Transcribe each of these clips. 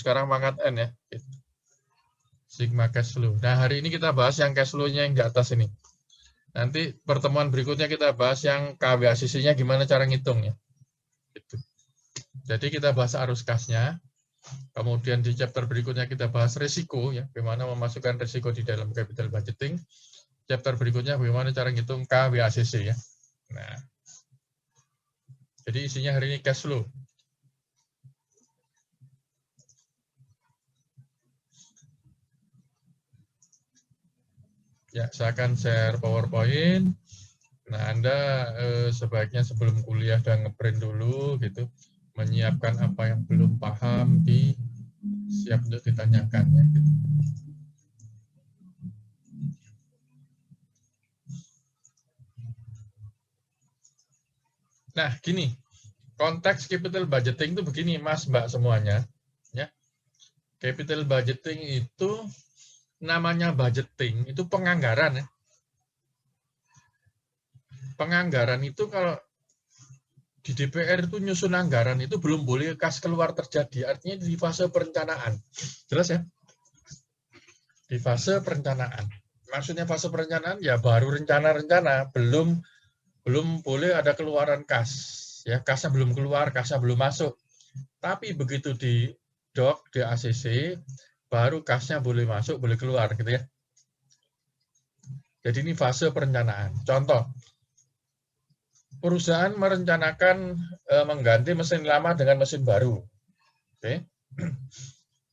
sekarang pangkat N ya. Sigma cash flow. Nah, hari ini kita bahas yang cash flow-nya yang di atas ini. Nanti pertemuan berikutnya kita bahas yang KWACC-nya gimana cara ngitungnya. Gitu. Jadi kita bahas arus kasnya. Kemudian di chapter berikutnya kita bahas risiko, ya, bagaimana memasukkan risiko di dalam capital budgeting. Chapter berikutnya bagaimana cara ngitung KWACC ya. Nah, jadi isinya hari ini cash flow. Ya, saya akan share PowerPoint. Nah, Anda sebaiknya sebelum kuliah dan ngeprint dulu gitu, menyiapkan apa yang belum paham siap untuk ditanyakan ya. Gitu. Nah, gini, konteks capital budgeting itu begini, Mas, Mbak semuanya. Ya, capital budgeting itu namanya budgeting, itu penganggaran ya. Penganggaran itu kalau di DPR itu nyusun anggaran itu belum boleh kas keluar terjadi, artinya di fase perencanaan. Jelas ya? Di fase perencanaan. Maksudnya fase perencanaan ya baru rencana-rencana, belum boleh ada keluaran kas. Ya, kasnya belum keluar, kasnya belum masuk. Tapi begitu di DOC, di ACC, baru kasnya boleh masuk, boleh keluar gitu ya. Jadi ini fase perencanaan. Contoh, perusahaan merencanakan mengganti mesin lama dengan mesin baru. Oke.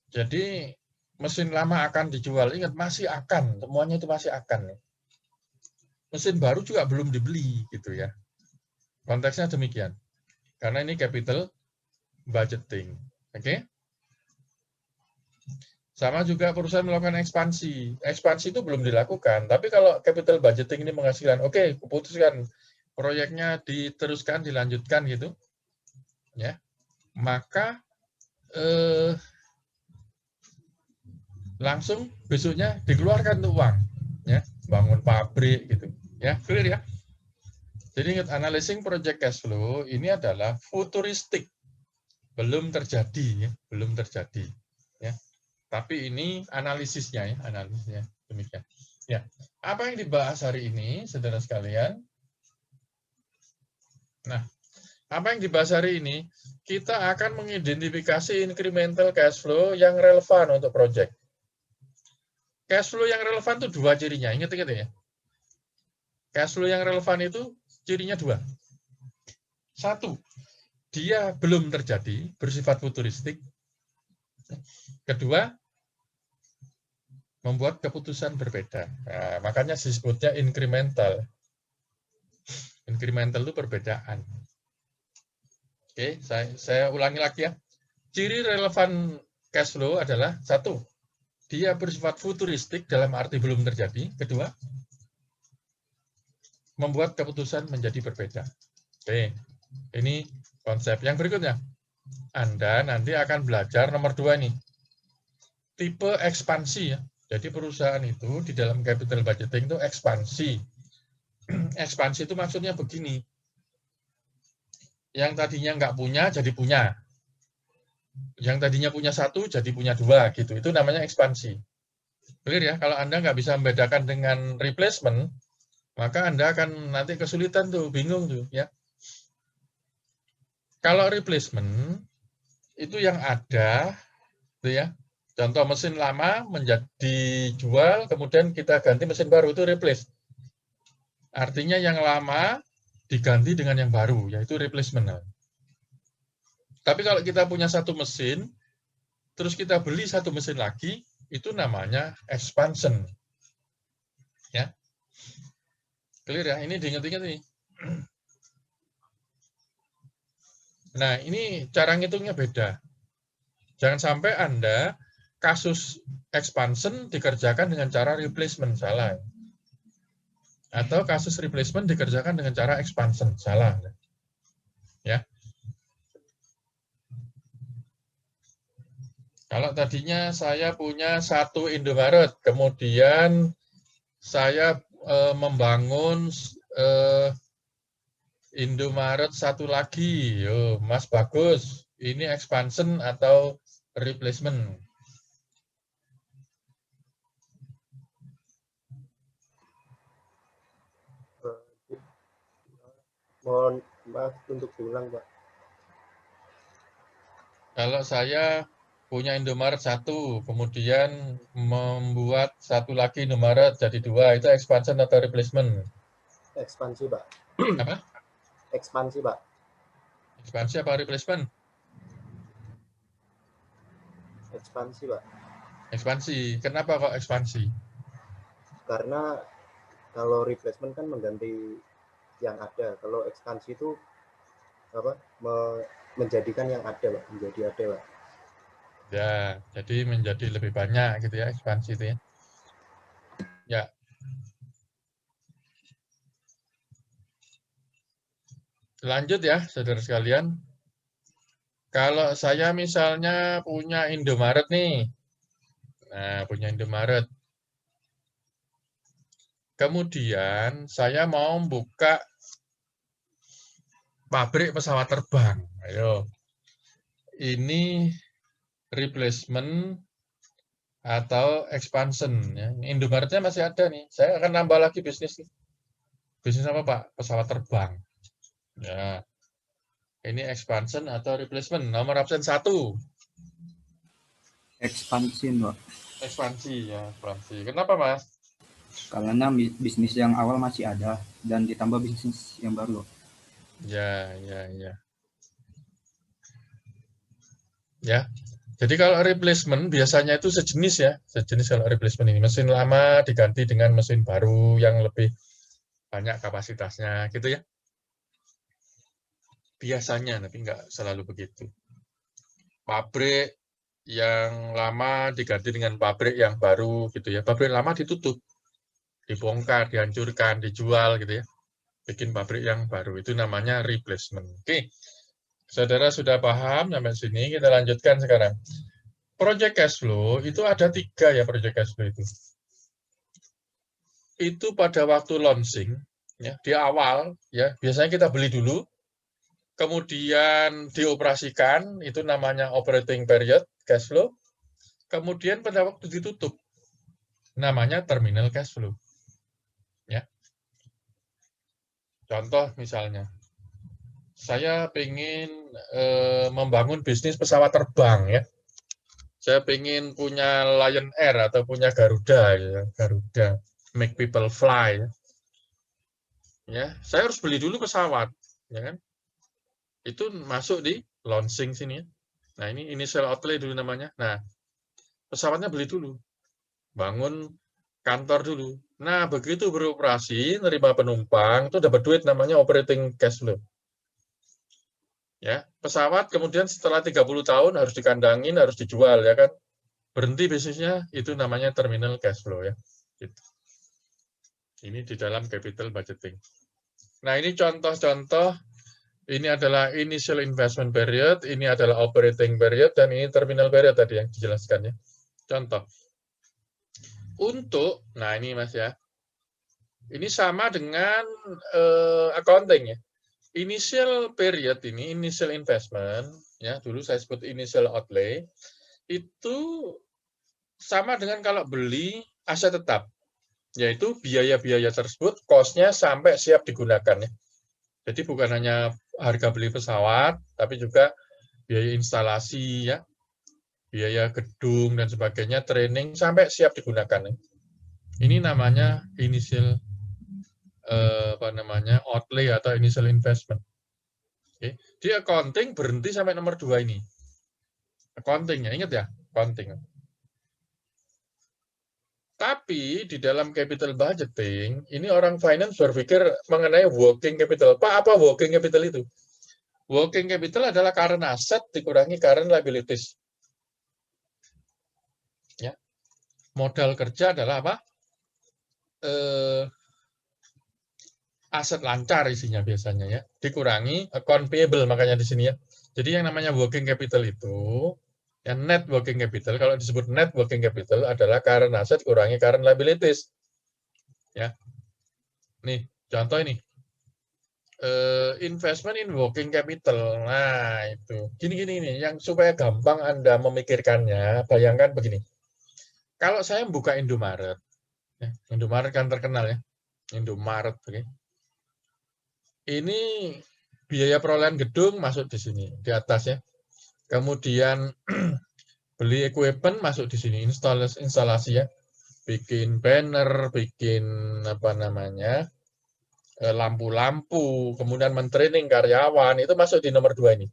Jadi mesin lama akan dijual. Ingat, masih akan. Semuanya itu masih akan. Mesin baru juga belum dibeli gitu ya. Konteksnya demikian. Karena ini capital budgeting. Oke. Sama juga perusahaan melakukan ekspansi. Ekspansi itu belum dilakukan. Tapi kalau capital budgeting ini menghasilkan, oke, keputuskan proyeknya diteruskan, dilanjutkan gitu. Ya. Maka langsung besoknya dikeluarkan tuh uang. Ya, bangun pabrik gitu. Ya, clear ya. Jadi ingat, analyzing project cash flow ini adalah futuristik, belum terjadi, ya, belum terjadi, ya. Tapi ini analisisnya, ya, analisisnya demikian. Ya, apa yang dibahas hari ini, saudara sekalian? Nah, apa yang dibahas hari ini? Kita akan mengidentifikasi incremental cash flow yang relevan untuk project. Cash flow yang relevan itu dua cirinya, ingat-ingat ya. Cash flow yang relevan itu cirinya dua. Satu, dia belum terjadi, bersifat futuristik. Kedua, membuat keputusan berbeda. Nah, makanya disebutnya incremental. Incremental itu perbedaan. Oke, saya ulangi lagi ya. Ciri relevan cash flow adalah satu, dia bersifat futuristik dalam arti belum terjadi. Kedua, membuat keputusan menjadi berbeda. Oke, ini konsep. Yang berikutnya, Anda nanti akan belajar nomor 2 nih, tipe ekspansi ya. Jadi perusahaan itu di dalam capital budgeting itu ekspansi. Ekspansi itu maksudnya begini, yang tadinya nggak punya jadi punya, yang tadinya punya satu jadi punya dua gitu. Itu namanya ekspansi. Clear ya? Kalau Anda nggak bisa membedakan dengan replacement, maka Anda akan nanti kesulitan tuh, bingung tuh ya. Kalau replacement itu yang ada, tuh ya. Contoh mesin lama menjadi jual, kemudian kita ganti mesin baru, itu replace. Artinya yang lama diganti dengan yang baru, yaitu replacement. Tapi kalau kita punya satu mesin, terus kita beli satu mesin lagi, itu namanya expansion. Ya. Clear ya? Ini diingat-ingat nih. Nah, ini cara ngitungnya beda. Jangan sampai Anda kasus expansion dikerjakan dengan cara replacement, salah. Atau kasus replacement dikerjakan dengan cara expansion, salah. Ya. Kalau tadinya saya punya satu Indomaret, kemudian saya membangun Indomaret satu lagi, yo, Mas bagus. Ini expansion atau replacement. Mohon maaf untuk diulang, Pak. Kalau saya punya Indomaret 1, kemudian membuat satu lagi Indomaret jadi 2, itu expansion atau replacement? Ekspansi, Pak. Apa? Ekspansi, Pak. Ekspansi apa replacement? Ekspansi, Pak. Ekspansi. Kenapa kok ekspansi? Karena kalau replacement kan mengganti yang ada. Kalau ekspansi itu apa? Menjadikan yang ada, Pak. Menjadi ada, Pak. Ya, jadi menjadi lebih banyak gitu ya, ekspansi itu ya. Ya. Lanjut ya, saudara sekalian. Kalau saya misalnya punya Indomaret nih. Nah, punya Indomaret. Kemudian saya mau buka pabrik pesawat terbang. Ayo. Ini replacement atau expansion ya. Indomaretnya masih ada nih. Saya akan nambah lagi bisnis nih. Bisnis apa, Pak? Pesawat terbang. Ya. Ini expansion atau replacement. Nomor absen 1. Ekspansi, Pak. Ekspansi ya, ekspansi. Kenapa, Mas? Karena bisnis yang awal masih ada dan ditambah bisnis yang baru. Ya, ya, ya. Ya. Jadi kalau replacement biasanya itu sejenis ya, sejenis kalau replacement ini. Mesin lama diganti dengan mesin baru yang lebih banyak kapasitasnya, gitu ya. Biasanya, tapi nggak selalu begitu. Pabrik yang lama diganti dengan pabrik yang baru, gitu ya. Pabrik lama ditutup, dibongkar, dihancurkan, dijual, gitu ya. Bikin pabrik yang baru, itu namanya replacement. Oke, saudara sudah paham sampai sini, kita lanjutkan sekarang. Project cash flow itu ada 3 ya, project cash flow itu. Itu pada waktu launching, ya, di awal, ya, biasanya kita beli dulu, kemudian dioperasikan, itu namanya operating period cash flow, kemudian pada waktu ditutup, namanya terminal cash flow. Ya. Contoh misalnya, saya ingin membangun bisnis pesawat terbang, ya. Saya ingin punya Lion Air atau punya Garuda, ya. Garuda, make people fly. Ya, saya harus beli dulu pesawat, ya kan? Itu masuk di launching sini ya. Nah, ini initial outlay dulu namanya. Nah, pesawatnya beli dulu. Bangun kantor dulu. Nah, begitu beroperasi, nerima penumpang, itu dapat duit namanya operating cash flow. Ya, pesawat kemudian setelah 30 tahun harus dikandangin, harus dijual ya kan. Berhenti bisnisnya, itu namanya terminal cash flow ya. Gitu. Ini di dalam capital budgeting. Nah, ini contoh-contoh. Ini adalah initial investment period, ini adalah operating period, dan ini terminal period tadi yang dijelaskan ya. Contoh. Untuk, nah ini Mas ya, ini sama dengan accounting ya. Initial period ini, initial investment, ya dulu saya sebut initial outlay, itu sama dengan kalau beli aset tetap, yaitu biaya-biaya tersebut, cost-nya sampai siap digunakan ya. Jadi bukan hanya harga beli pesawat, tapi juga biaya instalasi ya, biaya gedung dan sebagainya, training sampai siap digunakan. Ini namanya initial outlay atau initial investment. Oke. Di accounting berhenti sampai nomor 2 ini. Accounting-nya, ingat ya, accounting. Tapi di dalam capital budgeting, ini orang finance berpikir mengenai working capital. Pak, apa working capital itu? Working capital adalah current asset dikurangi current liabilities. Ya. Modal kerja adalah apa? Aset lancar isinya biasanya ya. Dikurangi account payable makanya di sini ya. Jadi yang namanya working capital itu, yang net working capital, kalau disebut net working capital adalah current asset kurangi current liabilities. Ya. Nih, contoh ini. investment in working capital. Nah, itu. Gini nih, yang supaya gampang Anda memikirkannya, bayangkan begini. Kalau saya buka Indomaret, ya, Indomaret kan terkenal ya, Indomaret, oke. Ini biaya perolehan gedung masuk di sini, di atas ya. Kemudian beli equipment masuk di sini, instalasi ya. Bikin banner, bikin apa namanya, lampu-lampu, kemudian mentraining karyawan, itu masuk di nomor 2 ini.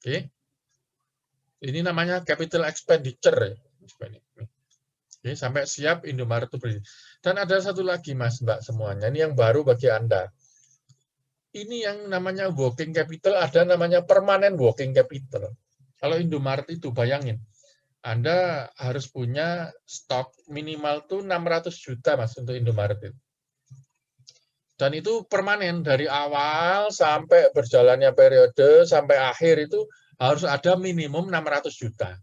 Oke. Ini namanya capital expenditure. Oke, sampai siap Indomaret itu berdiri. Dan ada satu lagi Mas, Mbak semuanya, ini yang baru bagi Anda. Ini yang namanya working capital, ada namanya permanent working capital. Kalau Indomaret itu bayangin, Anda harus punya stok minimal tuh 600 juta Mas untuk Indomaret itu. Dan itu permanen dari awal sampai berjalannya periode sampai akhir itu harus ada minimum 600 juta.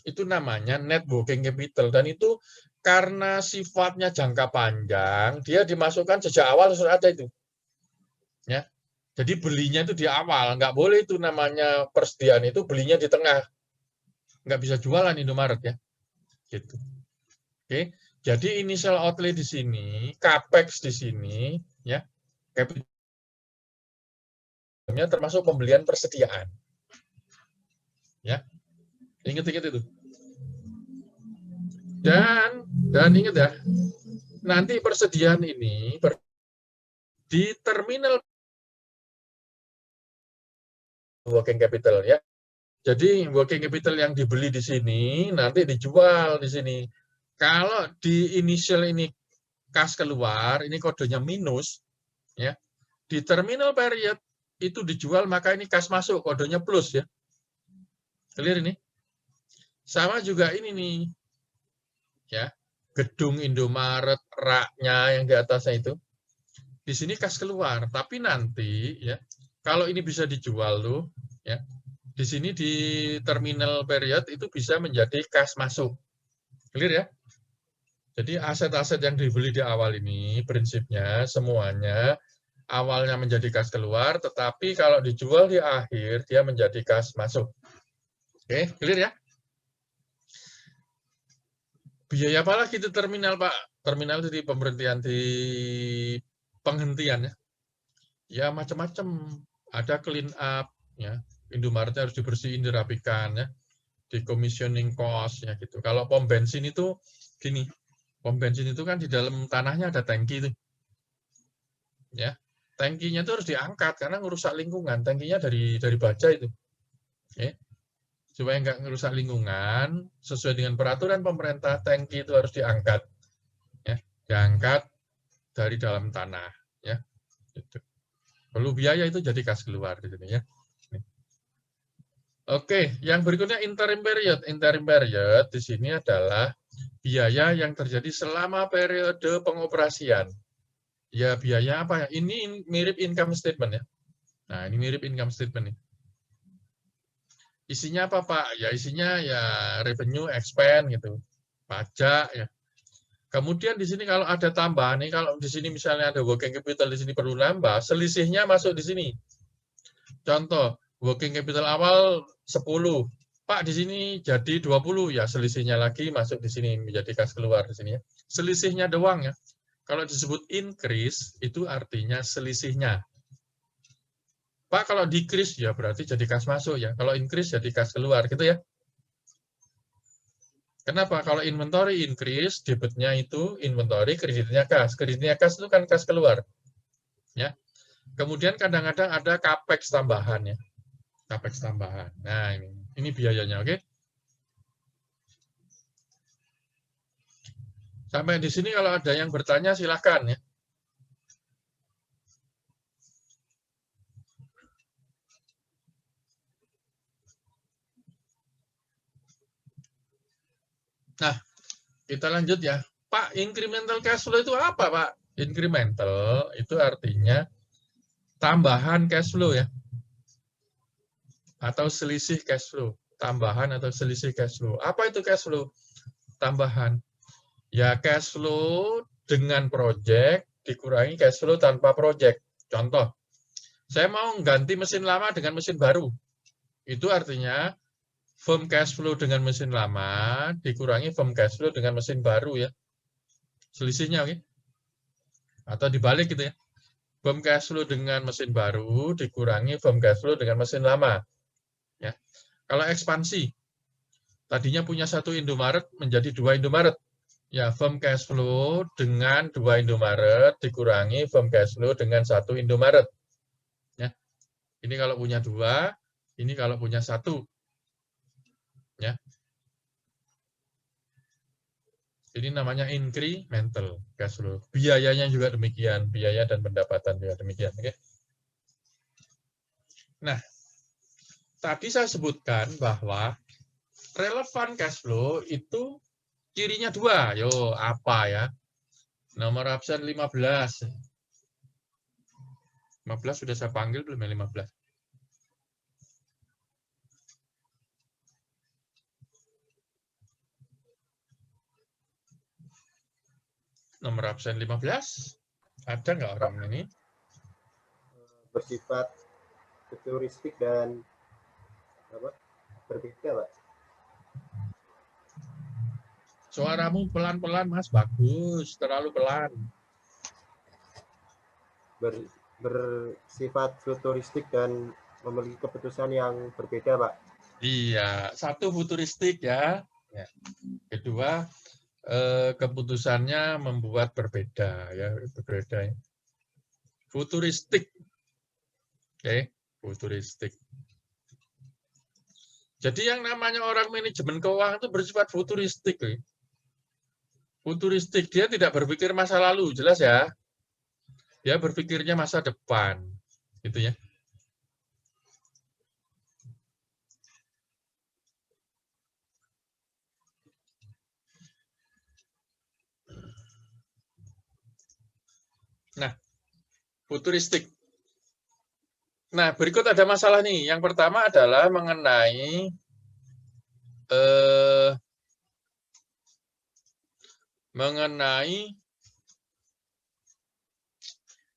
Itu namanya net working capital, dan itu karena sifatnya jangka panjang, dia dimasukkan sejak awal sudah ada itu. Ya. Jadi belinya itu di awal, nggak boleh itu namanya persediaan itu belinya di tengah. Nggak bisa jualan Indomaret ya. Gitu. Oke. Jadi initial outlay di sini, capex di sini, ya. Capitalnya termasuk pembelian persediaan. Ya. Ingat-ingat itu. Dan ingat ya, nanti persediaan ini di terminal working capital ya. Jadi working capital yang dibeli di sini nanti dijual di sini. Kalau di initial ini kas keluar, ini kodenya minus ya. Di terminal period itu dijual, maka ini kas masuk, kodenya plus ya. Clear ini? Sama juga ini nih. Ya. Gedung Indomaret, rak-nya yang di atasnya itu. Di sini kas keluar, tapi nanti ya, kalau ini bisa dijual tuh ya. Di sini di terminal period itu bisa menjadi kas masuk. Clear ya? Jadi aset-aset yang dibeli di awal ini prinsipnya semuanya awalnya menjadi kas keluar, tetapi kalau dijual di akhir dia menjadi kas masuk. Oke, clear ya? Biaya apa lagi itu terminal, Pak? Terminal itu di pemberhentian, di penghentian ya. Ya macam-macam. Ada clean up ya. Indomaretnya harus dibersihin, dirapikan ya. Di commissioning cost ya gitu. Kalau pom bensin itu gini. Pom bensin itu kan di dalam tanahnya ada tangki itu. Ya. Tangkinya itu harus diangkat karena ngerusak lingkungan. Tangkinya dari baja itu. Oke. Supaya nggak ngerusak lingkungan, sesuai dengan peraturan pemerintah, tangki itu harus diangkat, ya, diangkat dari dalam tanah, ya. Gitu. Perlu biaya itu jadi kas keluar, gitu ya. Oke, yang berikutnya interim period. Interim period di sini adalah biaya yang terjadi selama periode pengoperasian. Ya biaya apa ya? Ini mirip income statement ya. Nah ini mirip income statement nih. Isinya apa Pak? Ya isinya ya revenue, expense gitu, pajak ya. Kemudian di sini kalau ada tambahan nih, kalau di sini misalnya ada working capital di sini perlu nambah, selisihnya masuk di sini. Contoh, working capital awal 10, Pak di sini jadi 20, ya selisihnya lagi masuk di sini menjadi kas keluar di sini ya. Selisihnya doang ya. Kalau disebut increase itu artinya selisihnya. Pak, kalau decrease ya berarti jadi kas masuk ya. Kalau increase jadi kas keluar gitu ya. Kenapa? Kalau inventory increase, debitnya itu inventory, kreditnya kas. Kreditnya kas itu kan kas keluar. Ya. Kemudian kadang-kadang ada capex tambahan ya. Capex tambahan. Nah, ini biayanya, oke? Sampai di sini kalau ada yang bertanya silakan ya. Nah, kita lanjut ya. Pak, incremental cash flow itu apa, Pak? Incremental itu artinya tambahan cash flow ya. Atau selisih cash flow. Tambahan atau selisih cash flow. Apa itu cash flow? Tambahan. Ya cash flow dengan project dikurangi cash flow tanpa project. Contoh, saya mau ganti mesin lama dengan mesin baru. Itu artinya firm cash flow dengan mesin lama dikurangi firm cash flow dengan mesin baru ya. Selisihnya, oke? Atau dibalik gitu ya. Firm cash flow dengan mesin baru dikurangi firm cash flow dengan mesin lama. Ya. Kalau ekspansi, tadinya punya 1 Indomaret menjadi 2 Indomaret. Ya, firm cash flow dengan 2 Indomaret dikurangi firm cash flow dengan 1 Indomaret. Ya. Ini kalau punya 2, ini kalau punya 1. Ya. Ini namanya incremental cash flow. Biayanya juga demikian, biaya dan pendapatan juga demikian. Oke. Nah, tadi saya sebutkan bahwa relevan cash flow itu cirinya 2. Yo, apa ya? Nomor absen 15. 15 sudah saya panggil belum ya 15? Nomor absen 15. Ada nggak orang ini? Bersifat futuristik dan berbeda, Pak. Suaramu pelan-pelan, Mas. Bagus. Terlalu pelan. Bersifat futuristik dan memiliki keputusan yang berbeda, Pak. Iya. Satu futuristik ya. Kedua, keputusannya membuat berbeda. Ya, berbeda. Ya. Futuristik. Oke. Futuristik. Jadi yang namanya orang manajemen keuangan itu bersifat futuristik. Futuristik, dia tidak berpikir masa lalu, jelas ya. Dia berpikirnya masa depan, gitu ya. Nah, futuristik. Nah, berikut ada masalah nih. Yang pertama adalah mengenai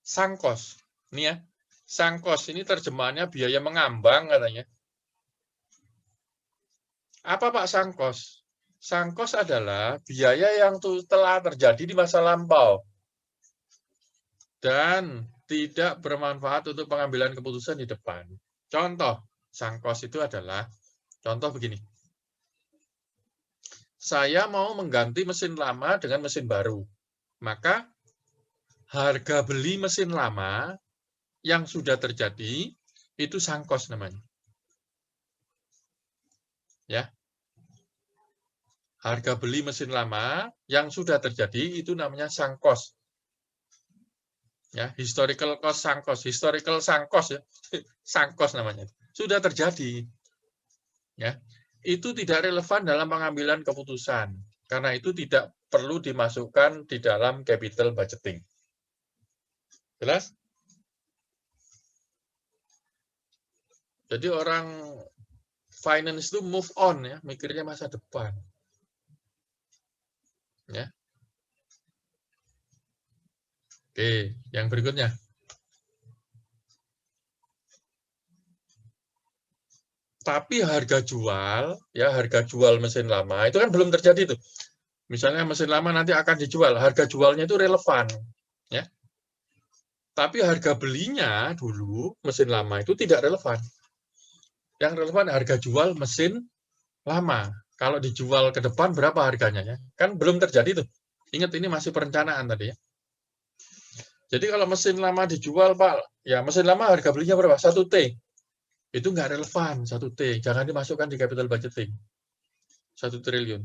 sangkos. Ini ya, sangkos ini terjemahannya biaya mengambang katanya. Apa Pak sangkos? Sangkos adalah biaya yang telah terjadi di masa lampau dan tidak bermanfaat untuk pengambilan keputusan di depan. Contoh, sangkos itu adalah, contoh begini. Saya mau mengganti mesin lama dengan mesin baru. Maka harga beli mesin lama yang sudah terjadi itu sangkos namanya. Ya. Harga beli mesin lama yang sudah terjadi itu namanya sangkos. Ya, historical cost sangkos, historical sangkos ya. Sangkos namanya. Sudah terjadi. Ya. Itu tidak relevan dalam pengambilan keputusan. Karena itu tidak perlu dimasukkan di dalam capital budgeting. Jelas? Jadi orang finance itu move on ya, mikirnya masa depan. Ya. Oke, yang berikutnya. Tapi harga jual, ya harga jual mesin lama itu kan belum terjadi tuh. Misalnya mesin lama nanti akan dijual, harga jualnya itu relevan, ya. Tapi harga belinya dulu mesin lama itu tidak relevan. Yang relevan harga jual mesin lama. Kalau dijual ke depan berapa harganya ya? Kan belum terjadi tuh. Ingat ini masih perencanaan tadi ya. Jadi kalau mesin lama dijual, Pak, ya mesin lama harga belinya berapa? 1T. Itu nggak relevan, 1T. Jangan dimasukkan di capital budgeting. 1 triliun.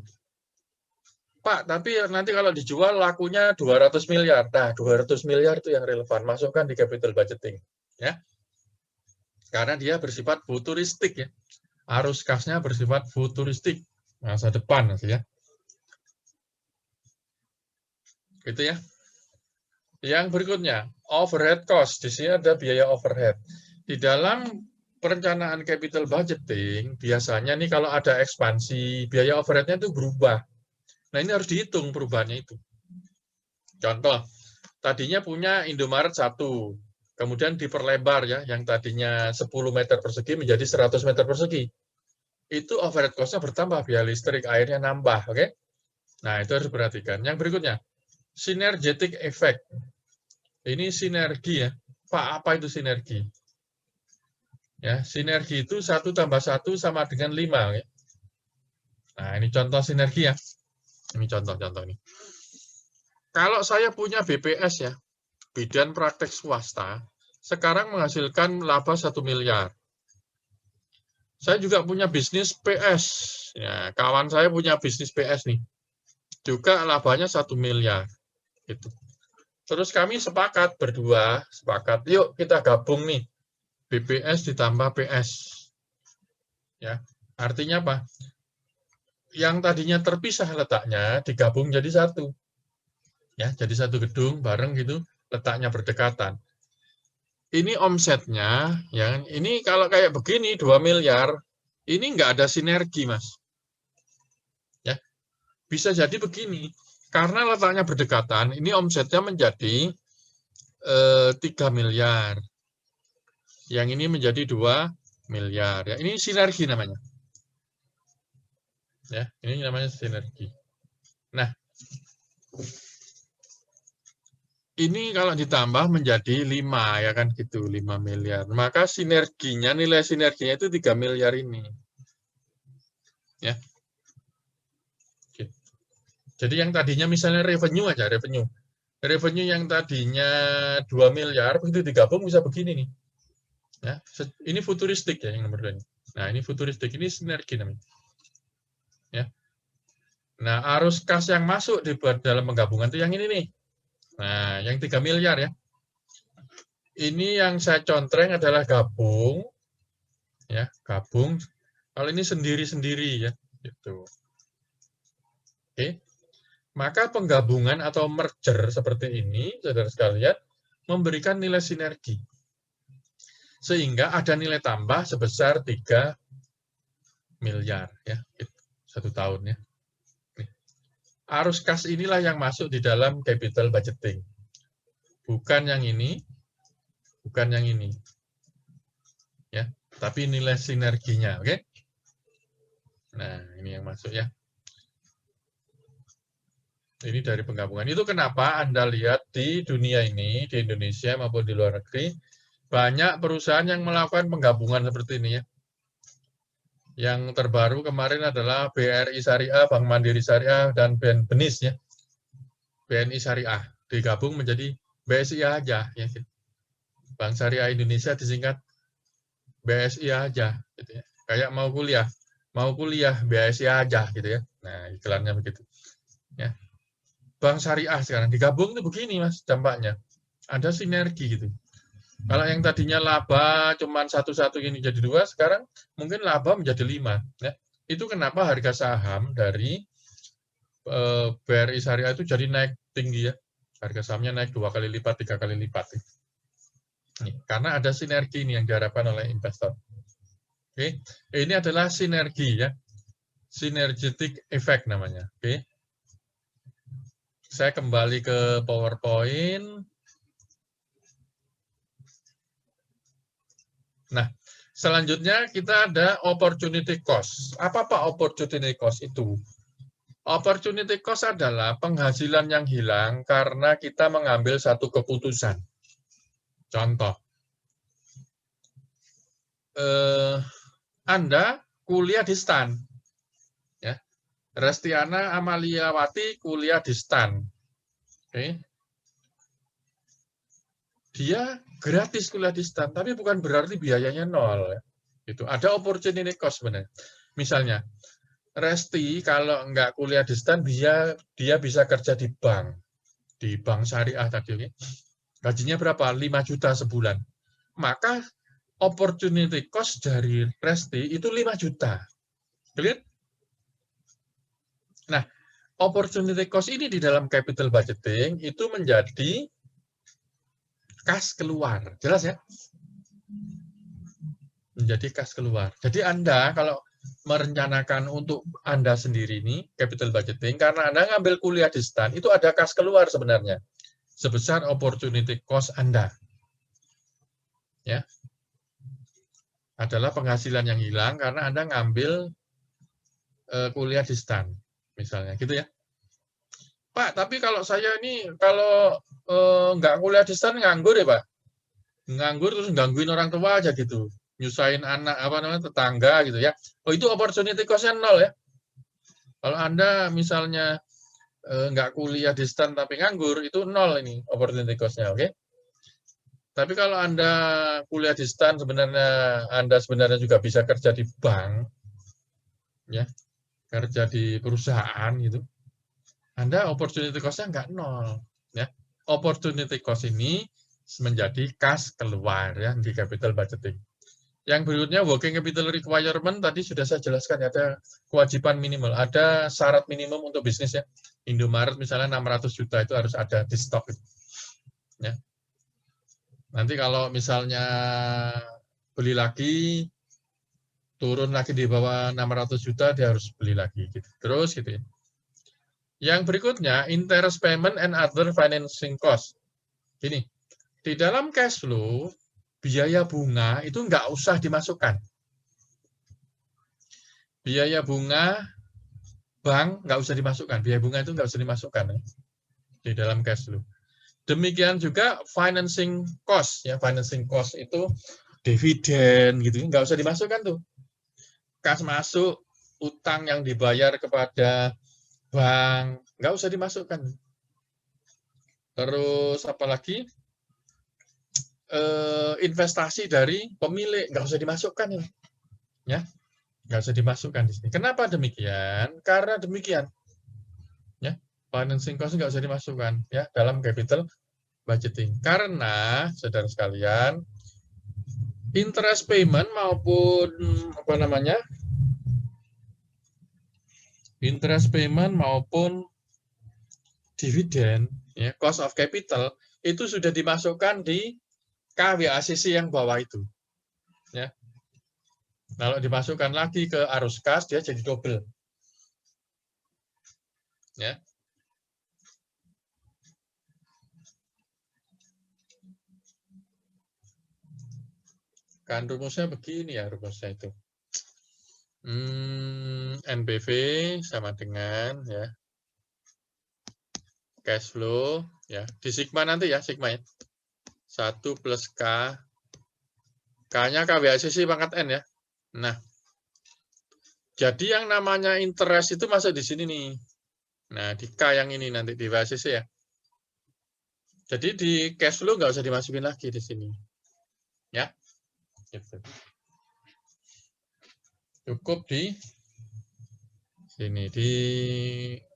Pak, tapi nanti kalau dijual lakunya 200 miliar. Nah, 200 miliar itu yang relevan. Masukkan di capital budgeting. Ya. Karena dia bersifat futuristik ya. Arus kasnya bersifat futuristik. Masa depan ya. Gitu ya. Yang berikutnya, overhead cost. Di sini ada biaya overhead. Di dalam perencanaan capital budgeting, biasanya nih kalau ada ekspansi, biaya overhead-nya itu berubah. Nah, ini harus dihitung perubahannya itu. Contoh, tadinya punya Indomaret 1. kemudian diperlebar ya, yang tadinya 10 meter persegi menjadi 100 meter persegi. Itu overhead cost-nya bertambah, biaya listrik, airnya nambah, oke? Nah, itu harus diperhatikan. Yang berikutnya, synergetic effect. Ini sinergi ya. Pak, apa itu sinergi? Ya, sinergi itu 1 tambah 1 sama dengan 5. Ya. Nah, ini contoh sinergi ya. Ini contoh-contoh ini. Kalau saya punya BPS ya, Bidan Praktek Swasta, sekarang menghasilkan laba 1 miliar. Saya juga punya bisnis PS. Ya, kawan saya punya bisnis PS nih. Juga labanya 1 miliar. Gitu. Terus kami sepakat berdua, yuk kita gabung nih. BPS ditambah PS. Ya, artinya apa? Yang tadinya terpisah letaknya digabung jadi satu. Ya, jadi satu gedung bareng gitu, letaknya berdekatan. Ini omsetnya, ya, ini kalau kayak begini 2 miliar, ini nggak ada sinergi, Mas. Ya, bisa jadi begini, karena letaknya berdekatan, ini omsetnya menjadi 3 miliar. Yang ini menjadi 2 miliar. Ya, ini sinergi namanya. Ya, ini namanya sinergi. Nah, ini kalau ditambah menjadi 5 ya kan gitu, 5 miliar. Maka sinerginya, nilai sinerginya itu 3 miliar ini. Ya. Oke. Jadi yang tadinya misalnya revenue aja, revenue. Revenue yang tadinya 2 miliar begitu digabung bisa begini nih. Ya, ini futuristik ya yang nomor 2 ini. Nah, ini futuristik, ini sinergi namanya. Ya. Nah, arus kas yang masuk di dalam penggabungan itu yang ini nih. Nah, yang 3 miliar ya. Ini yang saya contreng adalah gabung. Ya, gabung. Kalau ini sendiri-sendiri ya, gitu. Oke. Maka penggabungan atau merger seperti ini, saudara sekalian, memberikan nilai sinergi. Sehingga ada nilai tambah sebesar 3 miliar ya, 1 tahun ya. Arus kas inilah yang masuk di dalam capital budgeting. Bukan yang ini, bukan yang ini. Ya, tapi nilai sinerginya, oke? Nah, ini yang masuk ya. Ini dari penggabungan. Itu kenapa Anda lihat di dunia ini, di Indonesia maupun di luar negeri, banyak perusahaan yang melakukan penggabungan seperti ini ya. Yang terbaru kemarin adalah BRI Syariah, Bank Mandiri Syariah, dan BNIS ya. BNI Syariah digabung menjadi BSI aja ya. Bank Syariah Indonesia disingkat BSI aja gitu ya. Kayak mau kuliah BSI aja gitu ya. Nah, iklannya begitu. Ya. Bank Syariah sekarang digabung itu begini Mas dampaknya. Ada sinergi gitu. Kalau yang tadinya laba cuma satu-satu ini jadi 2, sekarang mungkin laba menjadi 5. Ya. Itu kenapa harga saham dari BRI Syariah itu jadi naik tinggi ya. Harga sahamnya naik 2 kali lipat, 3 kali lipat. Nih, karena ada sinergi ini yang diharapkan oleh investor. Oke, ini adalah sinergi ya. Synergetic effect namanya. Oke. Saya kembali ke PowerPoint. Nah, selanjutnya kita ada opportunity cost. Apa Pak opportunity cost itu? Opportunity cost adalah penghasilan yang hilang karena kita mengambil satu keputusan. Contoh, Anda kuliah di STAN. Ya. Restiana Amaliawati kuliah di STAN. Oke. Dia gratis kuliah di STAN, tapi bukan berarti biayanya nol. Gitu. Ada opportunity cost sebenarnya. Misalnya, Resti kalau nggak kuliah di STAN, dia bisa kerja di bank syariah tadi. Okay? Gajinya berapa? 5 juta sebulan. Maka opportunity cost dari Resti itu 5 juta. Lihat? Nah, opportunity cost ini di dalam capital budgeting itu menjadi kas keluar. Jelas ya? Menjadi kas keluar. Jadi Anda kalau merencanakan untuk Anda sendiri ini, capital budgeting, karena Anda ngambil kuliah di STAN, itu ada kas keluar sebenarnya. Sebesar opportunity cost Anda. ya, adalah penghasilan yang hilang karena Anda ngambil kuliah distan, misalnya, gitu ya. Pak, tapi kalau saya ini kalau nggak kuliah distan nganggur ya, Pak? Nganggur terus gangguin orang tua aja gitu, nyusahin anak apa namanya tetangga gitu ya. Oh, itu opportunity cost-nya 0 ya. Kalau Anda misalnya nggak kuliah distan tapi nganggur, itu 0 ini opportunity cost-nya, oke? Tapi kalau Anda kuliah distan, sebenarnya Anda sebenarnya juga bisa kerja di bank, ya, kerja di perusahaan gitu. Anda opportunity cost-nya nggak 0, ya. Opportunity cost ini menjadi kas keluar ya di capital budgeting. Yang berikutnya working capital requirement tadi sudah saya jelaskan, ada kewajiban minimal, ada syarat minimum untuk bisnis ya. Indomaret misalnya 600 juta itu harus ada di stok. Ya. Nanti kalau misalnya beli lagi, turun lagi di bawah 600 juta, dia harus beli lagi. Gitu. Terus gitu ya. Yang berikutnya, interest payment and other financing cost. Gini, di dalam cash flow, biaya bunga itu nggak usah dimasukkan. Biaya bunga bank nggak usah dimasukkan. Biaya bunga itu nggak usah dimasukkan ya, di dalam cash flow. Demikian juga financing cost ya, financing cost itu dividen gitu, nggak usah dimasukkan tuh. Kas masuk, utang yang dibayar kepada bank nggak usah dimasukkan. Terus apalagi investasi dari pemilik nggak usah dimasukkan ya, nggak usah dimasukkan di sini. Kenapa demikian? Karena demikian ya, financing cost nggak usah dimasukkan ya dalam capital budgeting. Karena saudara sekalian, interest payment maupun apa namanya, interest payment maupun dividen, ya, cost of capital itu sudah dimasukkan di KWACC yang bawah itu. Ya. Kalau dimasukkan lagi ke arus kas, dia jadi double. Ya. Kan rumusnya begini ya, rumusnya itu. NPV sama dengan ya cash flow ya di sigma nanti ya, sigma ya. 1 plus K. K-nya KWACC pangkat N ya. Nah, jadi yang namanya interest itu masuk di sini nih. Nah, di K yang ini nanti di WACC ya. Jadi di cash flow nggak usah dimasukin lagi di sini. Ya. Gitu. Cukup di sini, di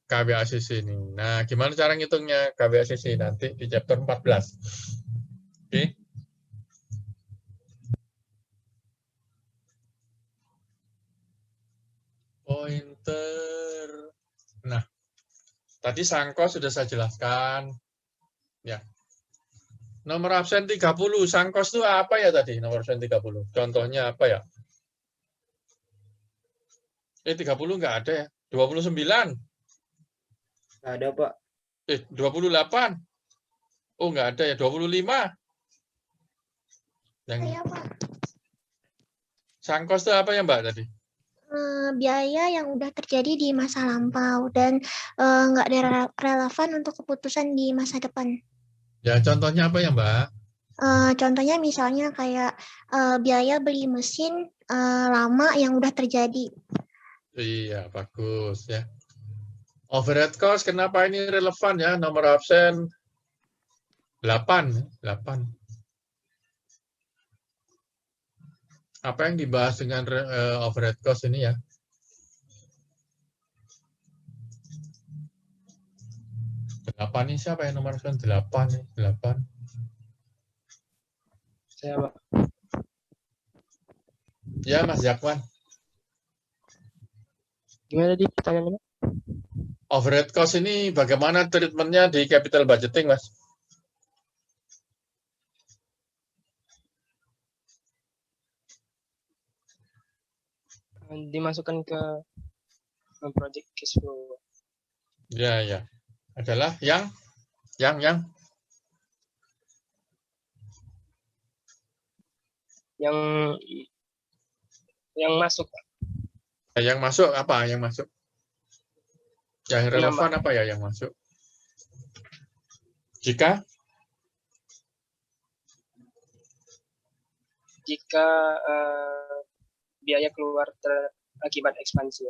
KWACC ini. Nah, gimana cara ngitungnya KWACC nanti di chapter 14. Oke. Pointer. Nah, tadi sangkos sudah saya jelaskan. Ya. Nomor absen 30. Sangkos itu apa ya tadi? Nomor absen 30. Contohnya apa ya? 30 nggak ada ya. 29. Nggak ada, Pak. 28. Oh, nggak ada ya. 25. Yang Iya, Pak. sangkos itu apa ya, Mbak, tadi? Biaya yang udah terjadi di masa lampau dan nggak relevan untuk keputusan di masa depan. Ya, contohnya apa ya, Mbak? Contohnya misalnya kayak biaya beli mesin lama yang udah terjadi. Iya, bagus ya. Overhead cost, kenapa ini relevan ya? Nomor absen 8. Apa yang dibahas dengan overhead cost ini ya? Delapan ini siapa ya nomor absen 8 nih? 8. Saya, Pak. Ya, Mas Jakwan. Gimana di pertanyaannya? Overhead cost ini bagaimana treatmentnya di capital budgeting, Mas? Dimasukkan ke project cash flow. Ya, ya. Adalah yang Yang masuk, Pak. Yang masuk apa? Yang masuk? Yang relevan Penambah. apa ya yang masuk? Jika Biaya keluar akibat ekspansi.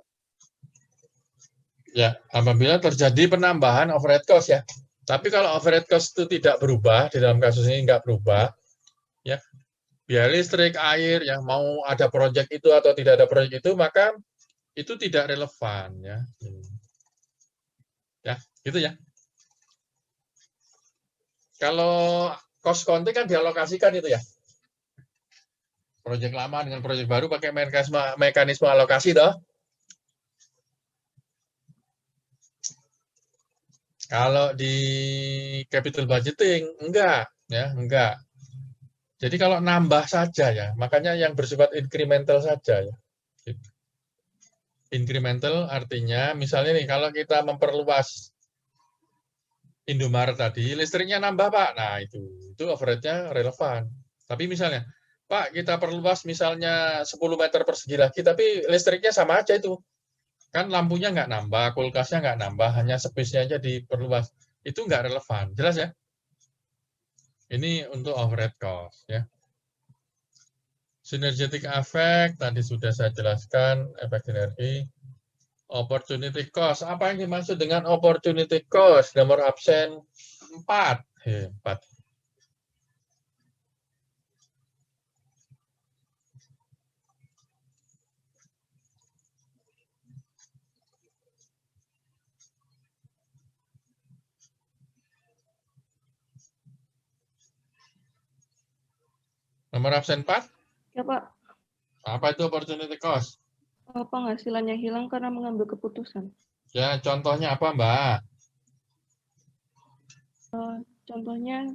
ya, apabila terjadi penambahan overhead cost ya. Tapi kalau overhead cost itu tidak berubah, di dalam kasus ini nggak berubah, ya, biaya listrik, air, yang mau ada proyek itu atau tidak ada proyek itu, maka itu tidak relevan ya. Ya, gitu ya. Kalau cost counting kan dialokasikan itu ya. Proyek lama dengan proyek baru pakai mekanisme alokasi toh. Kalau di capital budgeting enggak, ya, enggak. Jadi kalau nambah saja ya, makanya yang bersifat incremental saja ya. Incremental artinya misalnya nih kalau kita memperluas Indomaret tadi, listriknya nambah Pak. Nah, itu overhead-nya relevan. Tapi misalnya, Pak, kita perluas misalnya 10 meter persegi lagi, tapi listriknya sama aja itu. Kan lampunya nggak nambah, kulkasnya nggak nambah, hanya space-nya aja diperluas. Itu nggak relevan. Jelas ya? Ini untuk overhead cost. Ya. Synergetic effect, tadi sudah saya jelaskan, efek sinergi. Opportunity cost. Apa yang dimaksud dengan opportunity cost? Nomor absen 4. 4. Nomor absen 4? Ya Pak, Apa itu opportunity cost? penghasilan yang hilang karena mengambil keputusan. Ya, contohnya apa, Mbak? Contohnya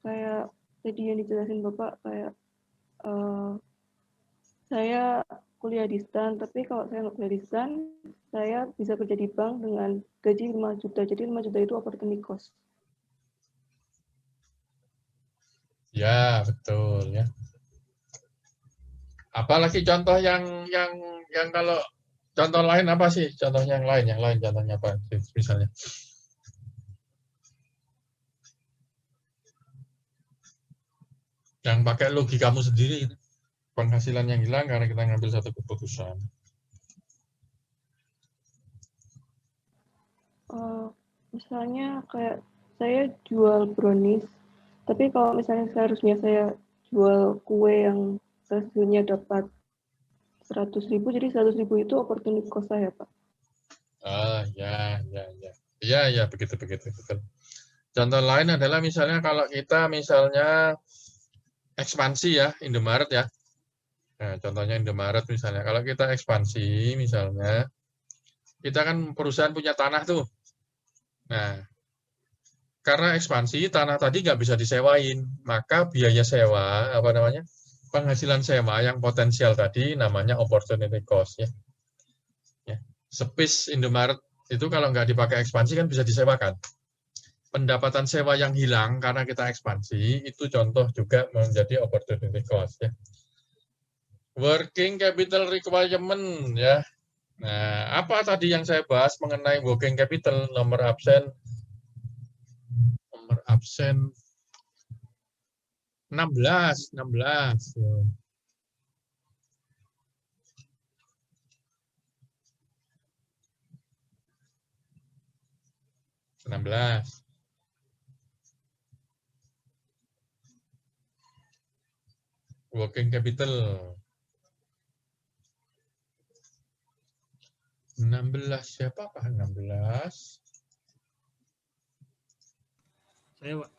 kayak tadi yang dijelasin Bapak, kayak saya kuliah di STAN, tapi kalau saya nggak kuliah di STAN, saya bisa kerja di bank dengan gaji 5 juta. Jadi 5 juta itu opportunity cost. Ya, betul ya. Apalagi contoh yang kalau contoh lain apa sih? Contohnya yang lain contohnya apa sih misalnya? Yang pakai logikamu sendiri itu. Penghasilan yang hilang karena kita ngambil satu keputusan. Misalnya kayak saya jual brownies, tapi kalau misalnya seharusnya saya jual kue yang hasilnya dapat 100.000, jadi 100.000 itu opportunity cost saya, Pak. Ya, begitu. Betul. Contoh lain adalah misalnya kalau kita misalnya ekspansi ya, Indomaret ya. Nah, contohnya Indomaret misalnya. Kalau kita ekspansi misalnya, kita kan perusahaan punya tanah tuh. Nah, karena ekspansi, tanah tadi nggak bisa disewain. Maka biaya sewa, penghasilan sewa yang potensial tadi namanya opportunity cost ya. Space Indomaret itu kalau nggak dipakai ekspansi kan bisa disewakan. Pendapatan sewa yang hilang karena kita ekspansi itu contoh juga menjadi opportunity cost ya. Working capital requirement ya. Nah, apa tadi yang saya bahas mengenai working capital nomor absen 16. 16. Working capital 16 siapa Pak? 16. Saya Pak.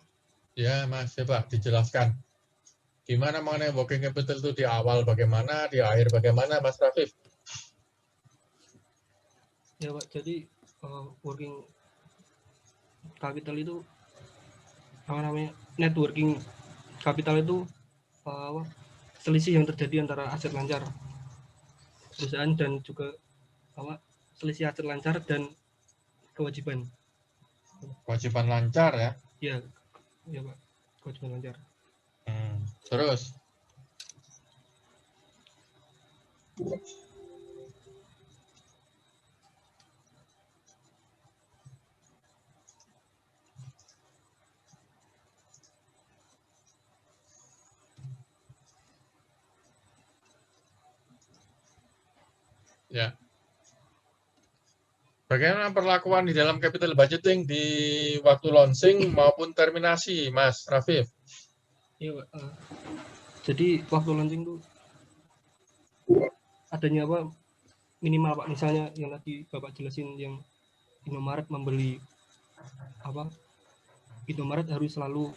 Ya Mas, coba dijelaskan. Gimana mengenai working capital itu di awal bagaimana, di akhir bagaimana Mas Rafif? Ya Pak, jadi working capital itu apa namanya? Networking capital itu selisih yang terjadi antara aset lancar perusahaan dan juga selisih aset lancar dan kewajiban. Kewajiban lancar ya? Ya Pak, kewajiban lancar. Terus. Ya. Bagaimana perlakuan di dalam capital budgeting di waktu launching maupun terminasi, Mas Rafif? Iya, Pak. Jadi waktu launching tuh adanya apa minimal Pak, misalnya yang tadi Bapak jelasin yang Indomaret membeli apa, Indomaret harus selalu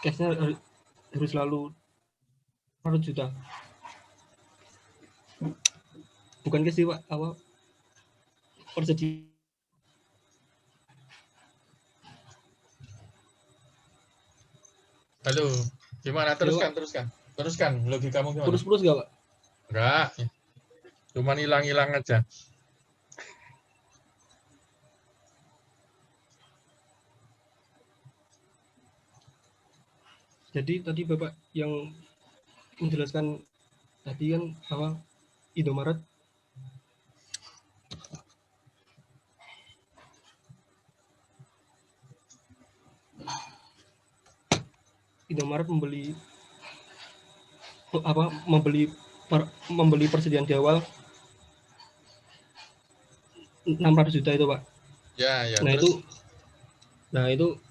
cashnya harus selalu 100 juta. Bukan cash sih Pak, apa persedi. Halo, gimana? Teruskan, Pak. teruskan. Teruskan, logikamu gimana? Putus-putus gak Pak? Enggak, cuman hilang-hilang aja. Jadi tadi Bapak yang menjelaskan tadi kan apa Indomaret membeli apa membeli persediaan di awal 600 juta itu Pak. Ya, ya. Nah Terus?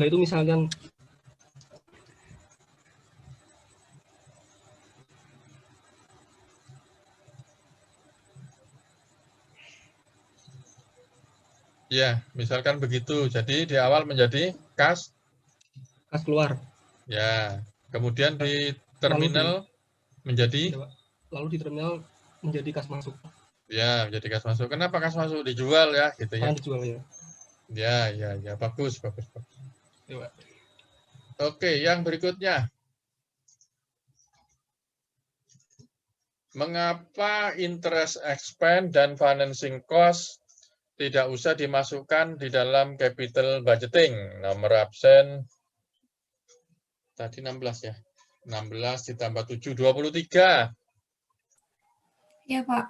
itu misalkan Ya, misalkan begitu. Jadi di awal menjadi kas keluar. Ya, kemudian di terminal menjadi Lalu di terminal menjadi kas masuk. Ya, menjadi kas masuk. Kenapa kas masuk? Dijual ya, gitu ya. Dijual ya. Ya, bagus. Ya, Pak. Oke, yang berikutnya. Mengapa interest expense dan financing cost tidak usah dimasukkan di dalam capital budgeting? Nomor absen tadi 16 ya. 16 ditambah 7, 23. Ya Pak,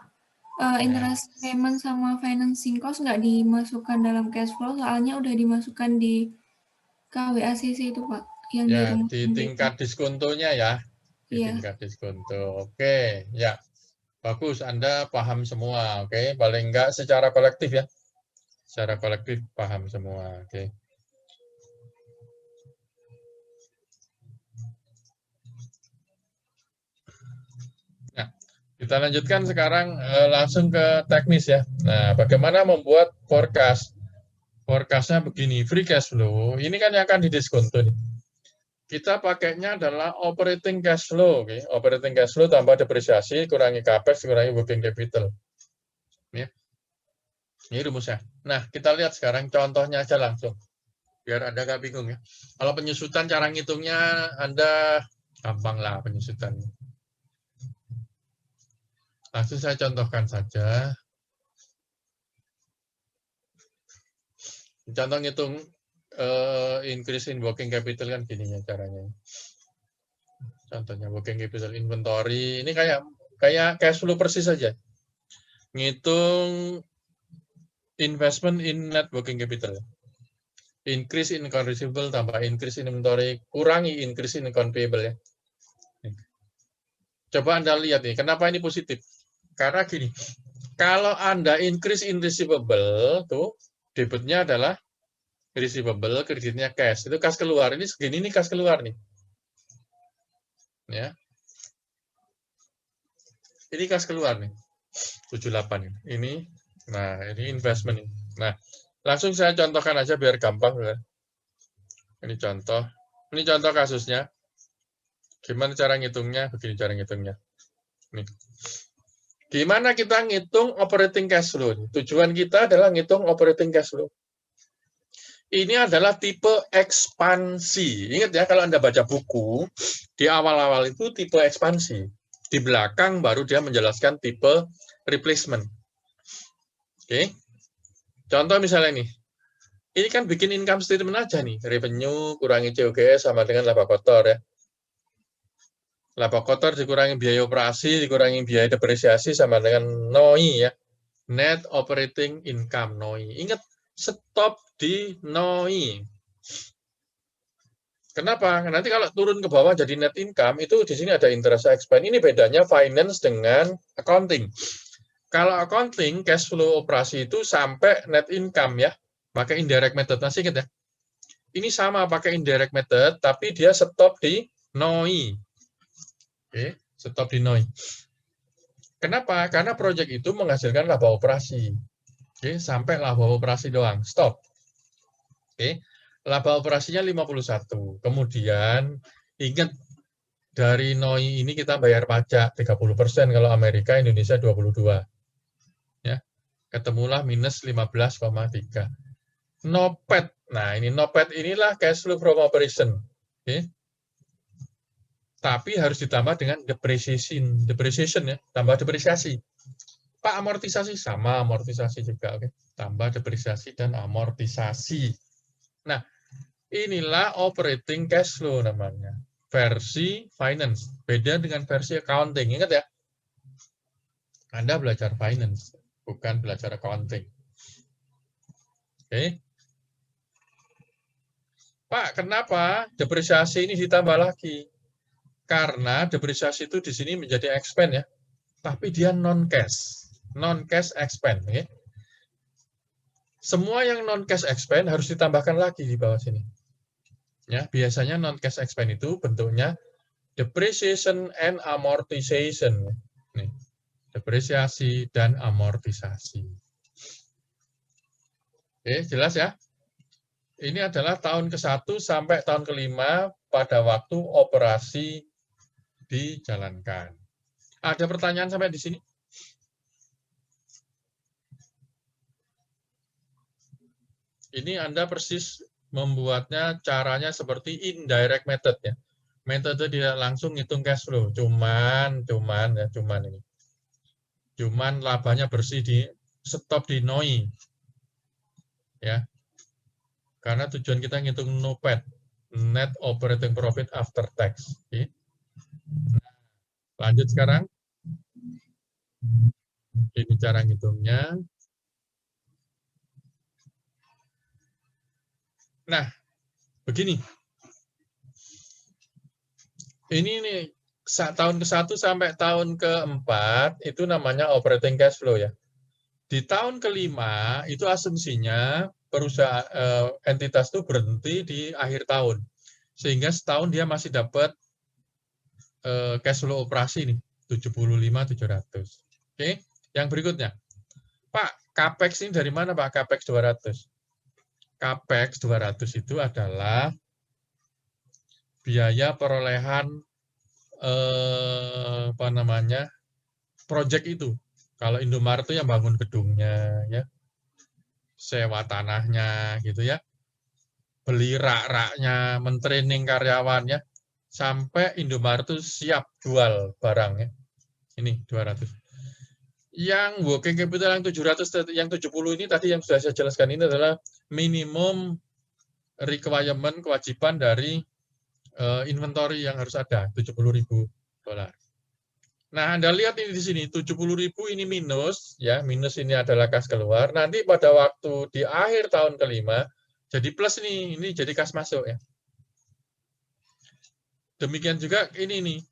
interest payment sama financing cost nggak dimasukkan dalam cash flow, soalnya udah dimasukkan di KWACC itu Pak. Yang Ya, di tingkat diskontonya ya. Di tingkat diskonto. Oke, ya. Bagus, Anda paham semua. Oke, paling enggak secara kolektif ya. Secara kolektif paham semua. Oke. Nah, kita lanjutkan sekarang langsung ke teknis ya. Nah, bagaimana membuat forecast? Forecast-nya begini, free cash flow. Ini kan yang akan didiskonto nih. Kita pakainya adalah operating cash flow. Okay? Operating cash flow tambah depresiasi, kurangi capex, kurangi working capital. Ini rumusnya. Nah, kita lihat sekarang contohnya aja langsung. Biar Anda nggak bingung ya. Kalau penyusutan cara ngitungnya Anda gampang lah penyusutan. Langsung saya contohkan saja. Contoh ngitung increase in working capital kan gini ya caranya. Contohnya working capital inventory ini kayak cash flow persis saja. Ngitung investment in net working capital. Increase in account receivable tambah increase in inventory kurangi increase in account payable ya. Coba Anda lihat nih, kenapa ini positif? Karena gini, kalau Anda increase in receivable tuh debitnya adalah receivable, kreditnya cash. Itu kas keluar. Ini segini nih kas keluar nih. Ya. Ini kas keluar nih. 78 ini. Nah, ini investment ini. Nah, langsung saya contohkan aja biar gampang ya. Ini contoh. Ini contoh kasusnya. Gimana cara ngitungnya? Begini cara ngitungnya. Nih. Gimana kita ngitung operating cash flow? Tujuan kita adalah ngitung operating cash flow. Ini adalah tipe ekspansi. Ingat ya, kalau Anda baca buku, di awal-awal itu tipe ekspansi. Di belakang baru dia menjelaskan tipe replacement. Oke. Contoh misalnya ini. Ini kan bikin income statement aja nih, revenue kurangi COGS sama dengan laba kotor ya. Laba kotor dikurangi biaya operasi, dikurangi biaya depresiasi sama dengan NOI ya. Net operating income NOI. Ingat, stop di NOI. Kenapa? Nanti kalau turun ke bawah jadi net income, itu di sini ada interest expense. Ini bedanya finance dengan accounting. Kalau accounting, cash flow operasi itu sampai net income ya. Pakai indirect method, masih ingat ya? Ini sama pakai indirect method, tapi dia stop di NOI. Oke, stop di NOI. Kenapa? Karena proyek itu menghasilkan laba operasi. Oke, sampai laba operasi doang, stop. Oke, laba operasinya 51. Kemudian, ingat, dari NOI ini kita bayar pajak 30%, kalau Amerika, Indonesia 22. Ya, ketemulah minus 15,3. NOPAT. Nah, ini NOPAT inilah cash flow from operation. Oke. Tapi harus ditambah dengan depreciation ya, tambah depresiasi. Pak, amortisasi sama, amortisasi juga, oke. Tambah depresiasi dan amortisasi. Nah, inilah operating cash flow namanya. Versi finance, beda dengan versi accounting. Ingat ya, Anda belajar finance, bukan belajar accounting. Oke. Pak, kenapa depresiasi ini ditambah lagi? Karena depresiasi itu di sini menjadi expense ya, tapi dia non-cash expense. Okay? Semua yang non-cash expense harus ditambahkan lagi di bawah sini. Ya, biasanya non-cash expense itu bentuknya depreciation and amortization. Nih, depresiasi dan amortisasi. Oke, jelas ya? Ini adalah tahun ke-1 sampai tahun ke-5 pada waktu operasi dijalankan. Ada pertanyaan sampai di sini? Ini Anda persis membuatnya caranya seperti indirect method ya. Metode tidak langsung ngitung cash flow, cuman ini. Cuman labanya bersih di stop di NOI. Ya. Karena tujuan kita ngitung NOPAT, net operating profit after tax. Oke. Lanjut sekarang. Ini cara ngitungnya. Nah, begini. Ini nih, tahun ke-1 sampai tahun ke-4 itu namanya operating cash flow ya. Di tahun ke-5 itu asumsinya perusahaan entitas itu berhenti di akhir tahun. Sehingga setahun dia masih dapat cash flow operasi nih, 75.700. Oke, yang berikutnya. Pak, CAPEX ini dari mana Pak? CAPEX 200. CAPEX 200 itu adalah biaya perolehan proyek itu. Kalau Indomaret itu yang bangun gedungnya, ya, sewa tanahnya, gitu ya, beli rak-raknya, mentraining karyawannya, sampai Indomaret itu siap jual barang ya. Ini 200. Yang working capital yang 700, yang 70 ini tadi yang sudah saya jelaskan ini adalah minimum requirement kewajiban dari inventory yang harus ada, $70.000. Nah, Anda lihat ini di sini, 70.000 ini minus, ya, minus ini adalah kas keluar. Nanti pada waktu di akhir tahun ke-5, jadi plus nih, ini jadi kas masuk ya. Demikian juga ini nih,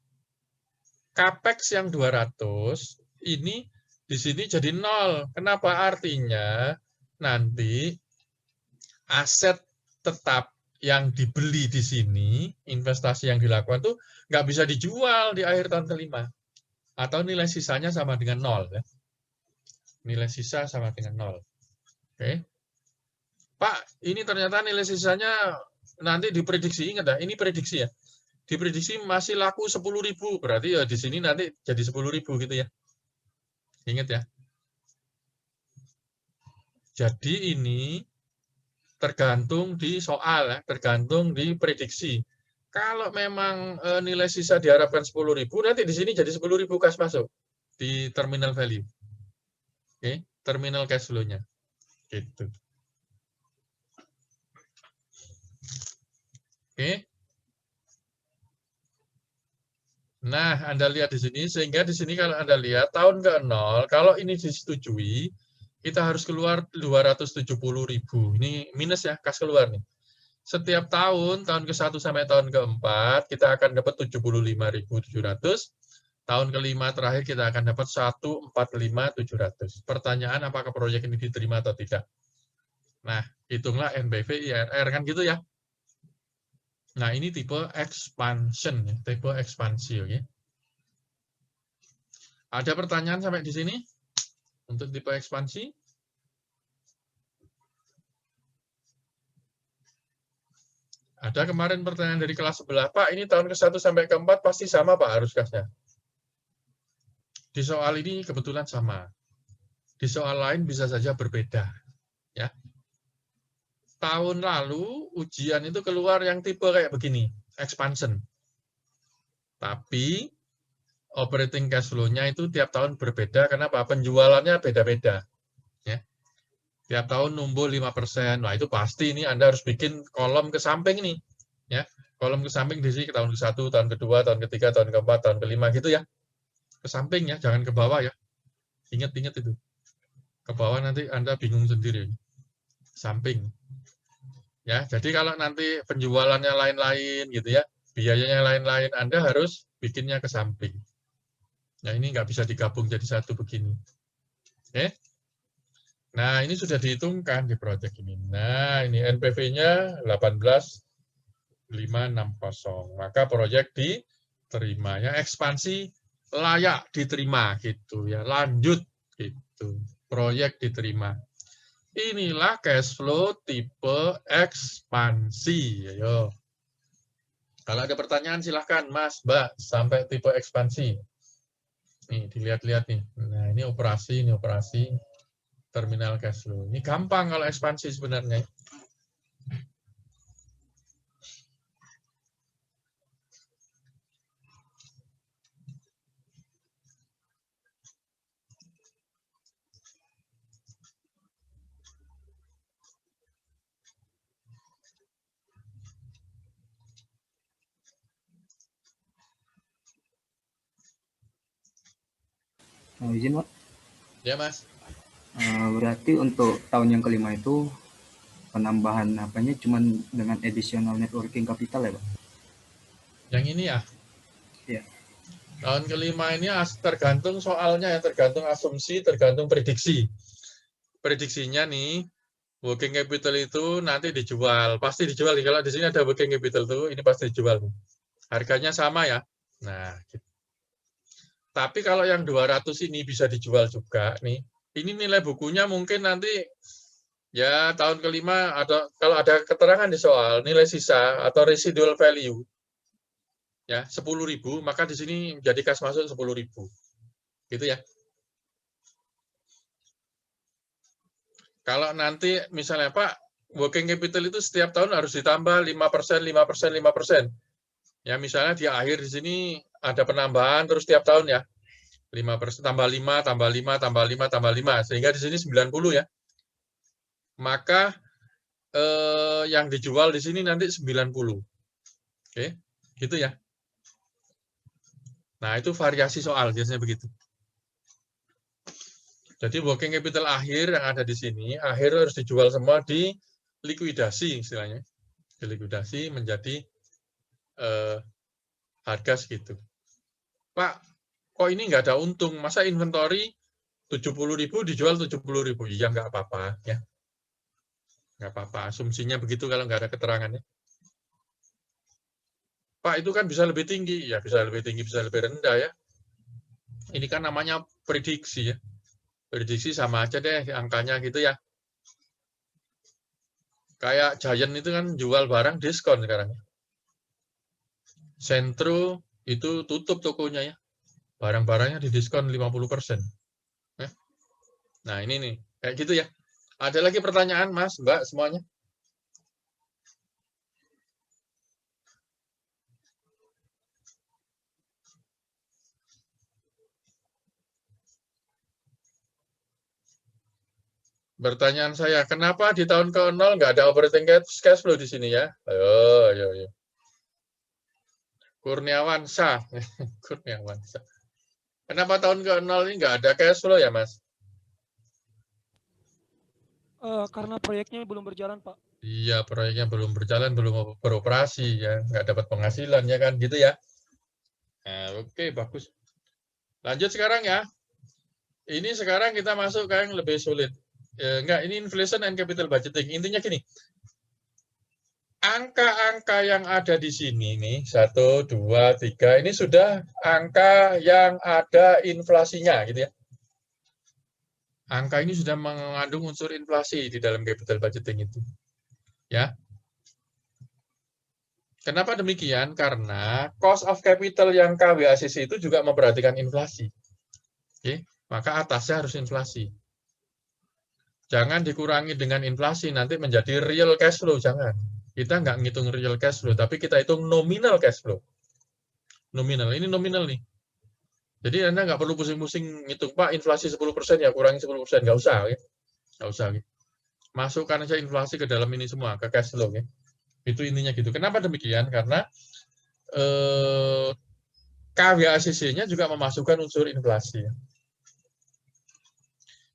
CAPEX yang 200, ini di sini jadi 0. Kenapa? Artinya nanti aset tetap yang dibeli di sini, investasi yang dilakukan itu nggak bisa dijual di akhir tahun ke-5. Atau nilai sisanya sama dengan 0. Ya. Nilai sisa sama dengan 0. Oke. Pak, ini ternyata nilai sisanya nanti diprediksi, ingat ya, ini prediksi ya. Diprediksi masih laku 10.000, berarti ya di sini nanti jadi 10.000 gitu ya. Ingat ya. Jadi ini tergantung di soal, ya, tergantung di prediksi. Kalau memang nilai sisa diharapkan 10.000, nanti di sini jadi 10.000 kas masuk di terminal value. Oke, terminal cash flow-nya. Gitu. Oke. Nah, Anda lihat di sini, sehingga di sini kalau Anda lihat tahun ke-0, kalau ini disetujui, kita harus keluar 270.000. Ini minus ya, kas keluar nih. Setiap tahun ke-1 sampai tahun ke-4, kita akan dapat 75.700. Tahun ke-5 terakhir kita akan dapat 145.700. Pertanyaan, apakah proyek ini diterima atau tidak? Nah, hitunglah NPV IRR, kan gitu ya. Nah, ini tipe expansion, ya, tipe ekspansi, oke. Ada pertanyaan sampai di sini untuk tipe ekspansi? Ada kemarin pertanyaan dari kelas sebelah, Pak, ini tahun ke-1 sampai ke-4 pasti sama, Pak, harus kasnya. Di soal ini kebetulan sama. Di soal lain bisa saja berbeda, ya. Tahun lalu ujian itu keluar yang tipe kayak begini, expansion. Tapi operating cash flow-nya itu tiap tahun berbeda, kenapa? Penjualannya beda-beda. Ya. Tiap tahun numbuh 5%. Nah, itu pasti ini Anda harus bikin kolom ke samping nih. Ya. Kolom ke samping di sini tahun ke-1, tahun ke-2, tahun ke-3, tahun ke-4, tahun ke-5 gitu ya. Ke samping ya, jangan ke bawah ya. Ingat-ingat itu. Ke bawah nanti Anda bingung sendiri. Samping. Ya, jadi kalau nanti penjualannya lain-lain gitu ya, biayanya lain-lain, Anda harus bikinnya ke samping. Nah, ini nggak bisa digabung jadi satu begini. Oke. Nah, ini sudah dihitungkan di proyek ini. Nah, ini NPV-nya 18.560. Maka proyek diterima. Ya, ekspansi layak diterima gitu ya. Lanjut gitu. Proyek diterima. Inilah cash flow tipe ekspansi. Ayo. Kalau ada pertanyaan silahkan, Mas, Mbak, sampai tipe ekspansi. Nih, dilihat-lihat nih. Nah, ini operasi terminal cash flow. Ini gampang kalau ekspansi sebenarnya. Izin, Pak. Ya, Mas. Berarti untuk tahun yang kelima itu penambahan apanya cuma dengan additional net working capital ya, Pak? Yang ini ya? Iya. Tahun kelima ini tergantung soalnya ya, tergantung asumsi, tergantung prediksi. Prediksinya nih, working capital itu nanti dijual, pasti dijual. Kalau di sini ada working capital tuh, ini pasti dijual. Harganya sama ya. Nah, gitu. Tapi kalau yang 200 ini bisa dijual juga nih. Ini nilai bukunya mungkin nanti ya tahun kelima ada, kalau ada keterangan di soal nilai sisa atau residual value ya 10.000, maka di sini jadi kas masuk 10.000. Gitu ya. Kalau nanti misalnya Pak, working capital itu setiap tahun harus ditambah 5%, 5%, 5%. Ya misalnya di akhir di sini ada penambahan terus setiap tahun ya. 5%, tambah 5, tambah 5, tambah 5, tambah 5. Sehingga di sini 90 ya. Maka yang dijual di sini nanti 90. Oke, gitu ya. Nah, itu variasi soal, biasanya begitu. Jadi working capital akhir yang ada di sini, akhir harus dijual semua di likuidasi istilahnya. Dilikuidasi menjadi harga segitu. Pak, kok ini nggak ada untung? Masa inventory 70.000 dijual 70.000? Iya, nggak apa-apa. Ya. Nggak apa-apa, asumsinya begitu kalau nggak ada keterangannya. Pak, itu kan bisa lebih tinggi. Ya, bisa lebih tinggi, bisa lebih rendah ya. Ini kan namanya prediksi ya. Prediksi sama aja deh angkanya gitu ya. Kayak Giant itu kan jual barang diskon sekarang. Sentro itu tutup tokonya ya. Barang-barangnya didiskon 50%. Nah, ini nih. Kayak gitu ya. Ada lagi pertanyaan, Mas, Mbak, semuanya? Pertanyaan saya, kenapa di tahun ke-0 nggak ada operating cash flow di sini ya? Ayo. Kurniawansyah. Kurniawansyah. Kenapa tahun ke-0 ini nggak ada cash flow ya, Mas? Karena proyeknya belum berjalan, Pak. Iya, proyeknya belum berjalan, belum beroperasi ya, nggak dapat penghasilan ya kan, gitu ya. Nah, oke, bagus. Lanjut sekarang ya. Ini sekarang kita masuk ke yang lebih sulit. Enggak, ini inflation and capital budgeting. Intinya gini. Angka-angka yang ada di sini nih, 1, 2, 3, ini sudah angka yang ada inflasinya gitu ya. Angka ini sudah mengandung unsur inflasi di dalam capital budgeting itu. Ya. Kenapa demikian? Karena cost of capital yang KWACC itu juga memperhatikan inflasi. Oke, maka atasnya harus inflasi. Jangan dikurangi dengan inflasi, nanti menjadi real cash flow, jangan. Kita nggak ngitung real cash flow, tapi kita hitung nominal cash flow. Nominal, ini nominal nih. Jadi Anda nggak perlu pusing-pusing ngitung, Pak, inflasi 10% ya, kurangi 10%, nggak usah. Ya. Nggak usah. Ya. Masukkan aja inflasi ke dalam ini semua, ke cash flow. Ya. Itu intinya gitu. Kenapa demikian? Karena KWACC-nya juga memasukkan unsur inflasi.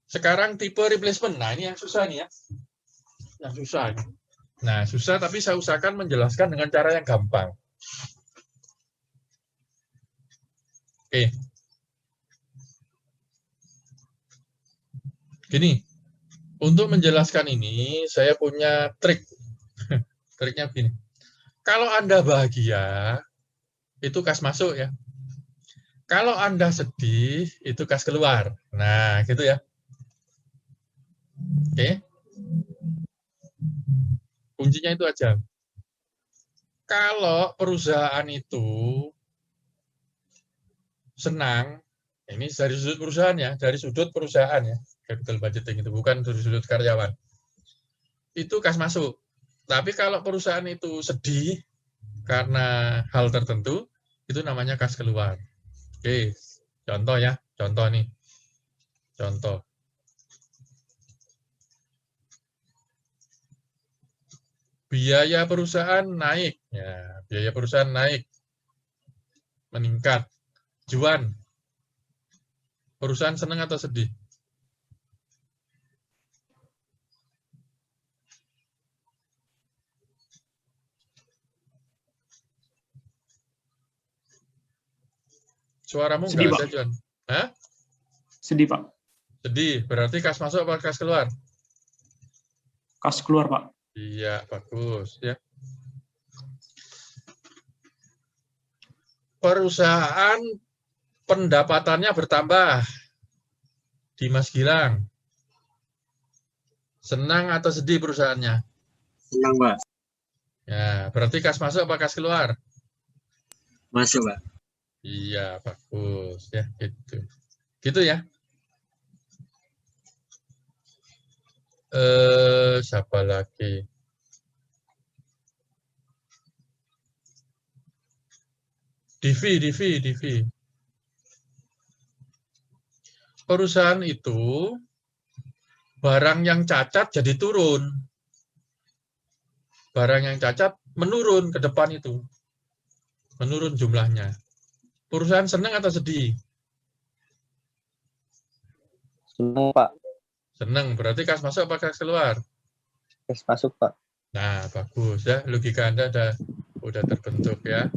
Sekarang tipe replacement. Nah, ini yang susah nih ya. Yang susah. Nah, susah tapi saya usahakan menjelaskan dengan cara yang gampang. Oke. Gini. Untuk menjelaskan ini, saya punya trik. Triknya begini. Kalau Anda bahagia, itu kas masuk ya. Kalau Anda sedih, itu kas keluar. Nah, gitu ya. Oke. Kuncinya itu aja. Kalau perusahaan itu senang, ini dari sudut perusahaan ya, dari sudut perusahaan ya, capital budgeting itu, bukan dari sudut karyawan. Itu kas masuk. Tapi kalau perusahaan itu sedih karena hal tertentu, itu namanya kas keluar. Oke, contoh ya, contoh nih. Contoh. Biaya perusahaan naik, ya, biaya perusahaan naik, meningkat. Juan, perusahaan senang atau sedih? Suaramu Sedih, nggak Pak. ada, Juan. Hah? Sedih, Pak. Sedih, berarti kas masuk apa kas keluar? Kas keluar, Pak. Iya, bagus ya. Perusahaan pendapatannya bertambah. Dimas Gilang. Senang atau sedih perusahaannya? Senang, Pak. Ya, berarti kas masuk apa kas keluar? Masuk, Pak. Iya, bagus ya, gitu. Gitu ya. Siapa lagi? Divi. Perusahaan itu barang yang cacat jadi turun. Barang yang cacat menurun ke depan itu. Menurun jumlahnya. Perusahaan senang atau sedih? Senang, Pak. Senang, berarti kas masuk apa kas keluar? Kas masuk, Pak. Nah, bagus ya. Logika Anda udah terbentuk ya.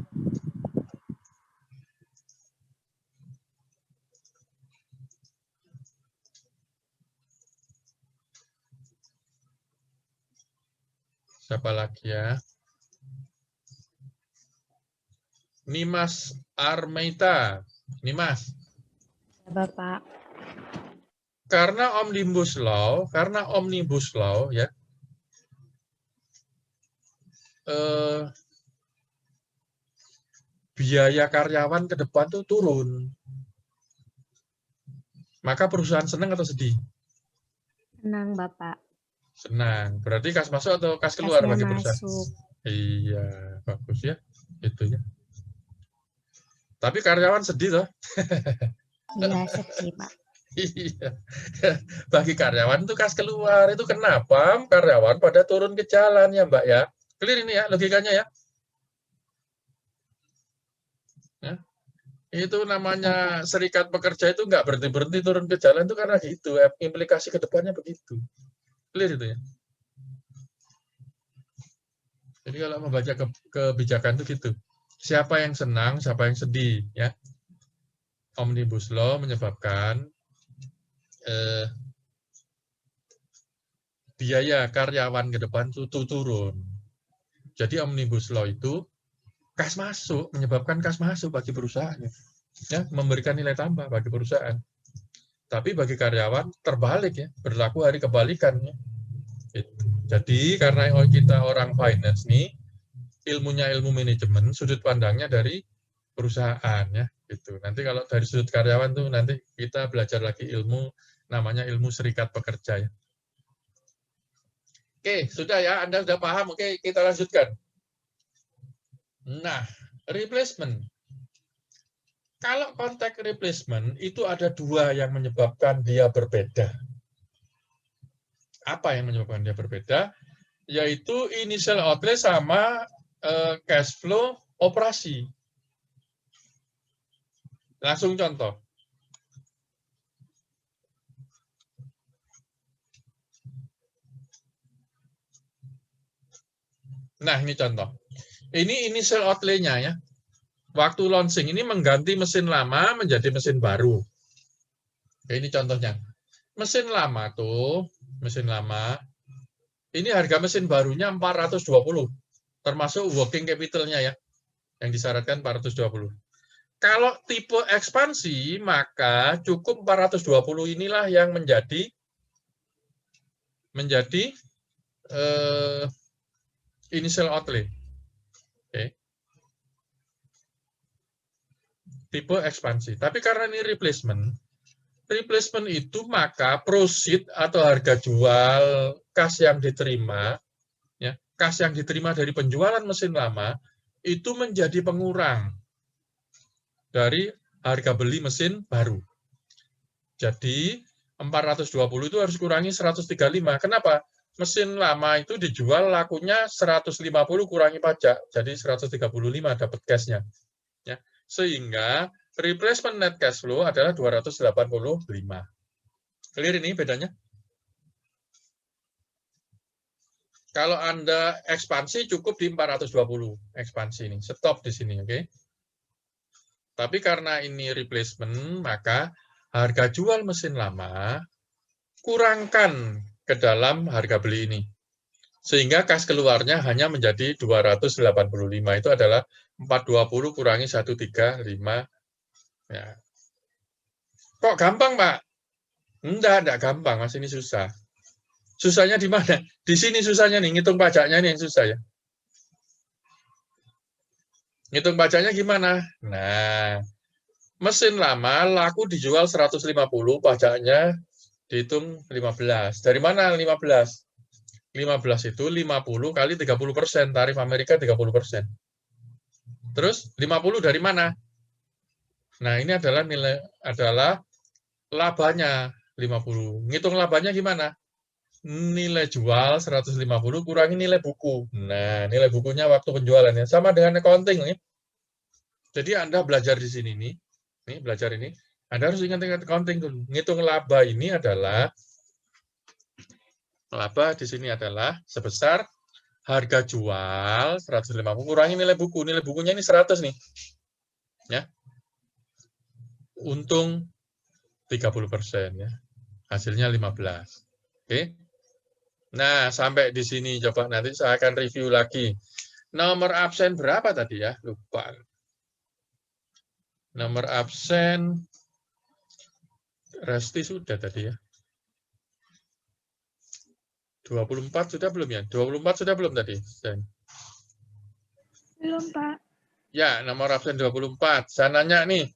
Siapa lagi ya? Nimas Armeita. Nimas. Ya, Bapak. Karena Omnibus Law ya. Biaya karyawan ke depan tuh turun. Maka perusahaan senang atau sedih? Senang, Bapak. Senang. Berarti kas masuk atau kas keluar Kasnya bagi perusahaan? masuk. Iya, bagus ya. Itu ya. Tapi karyawan sedih toh? Iya, sedih, Pak. Iya. Bagi karyawan itu kas keluar. Itu kenapa karyawan pada turun ke jalan ya, Mbak ya? Clear ini ya logikanya ya. Itu namanya serikat pekerja itu nggak berhenti-berhenti turun ke jalan itu karena gitu, implikasi ke depannya begitu. Clear itu ya. Jadi kalau membaca kebijakan itu gitu. Siapa yang senang, siapa yang sedih, ya. Omnibus Law menyebabkan biaya karyawan ke depan itu turun. Jadi Omnibus Law itu kas masuk, menyebabkan kas masuk bagi perusahaan. Ya, memberikan nilai tambah bagi perusahaan. Tapi bagi karyawan terbalik ya, berlaku hari kebalikannya. Gitu. Jadi karena kita orang finance nih, ilmunya ilmu manajemen, sudut pandangnya dari perusahaan ya, gitu. Nanti kalau dari sudut karyawan tuh nanti kita belajar lagi ilmu namanya ilmu serikat pekerja ya. Oke, sudah ya, Anda sudah paham. Oke, kita lanjutkan. Nah, replacement. Kalau konteks replacement itu ada dua yang menyebabkan dia berbeda. Apa yang menyebabkan dia berbeda? Yaitu initial outlay sama cash flow operasi. Langsung contoh. Nah, ini contoh. Ini initial outlay-nya ya. Waktu launching ini mengganti mesin lama menjadi mesin baru. Ini contohnya. Mesin lama tuh, mesin lama, ini harga mesin barunya 420, termasuk working capital-nya ya, yang disyaratkan 420. Kalau tipe ekspansi, maka cukup 420 inilah yang menjadi initial outlay. Oke. Tipe ekspansi. Tapi karena ini replacement itu maka proceed atau harga jual kas yang diterima, ya, kas yang diterima dari penjualan mesin lama itu menjadi pengurang dari harga beli mesin baru. Jadi 420 itu harus kurangi 135. Kenapa? Mesin lama itu dijual lakunya 150 kurangi pajak, jadi 135 dapat cashnya. Ya. Sehingga replacement net cash flow adalah 285. Clear ini bedanya? Kalau Anda ekspansi cukup di 420 ekspansi ini, stop di sini, oke? Tapi karena ini replacement, maka harga jual mesin lama kurangkan ke dalam harga beli ini. Sehingga kas keluarnya hanya menjadi 285. Itu adalah 420 kurangi 135. Ya. Kok gampang, Pak? Enggak gampang, Mas. Ini susah. Susahnya di mana? Di sini susahnya nih, ngitung pajaknya nih yang susah ya. Ngitung pajaknya gimana? Nah, mesin lama laku dijual 150, pajaknya dihitung 15. Dari mana 15? 15 itu 50 kali 30%, tarif Amerika 30%. Terus 50 dari mana? Nah, ini adalah labanya 50. Ngitung labanya gimana? Nilai jual 150 kurangi nilai buku. Nah, nilai bukunya waktu penjualannya sama dengan accounting nih. Jadi Anda belajar di sini nih belajar ini, Anda harus ingat accounting dulu. Ngitung laba ini adalah laba di sini adalah sebesar harga jual 150 kurangi nilai buku. Nilai bukunya ini 100 nih. Ya. Untung 30% ya. Hasilnya 15. Oke. Nah, sampai di sini coba nanti saya akan review lagi. Nomor absen berapa tadi ya? Lupa. Nomor absen Resti sudah tadi ya. 24 sudah belum ya? 24 sudah belum tadi? Belum, Pak. Ya, nomor absen 24. Saya nanya nih,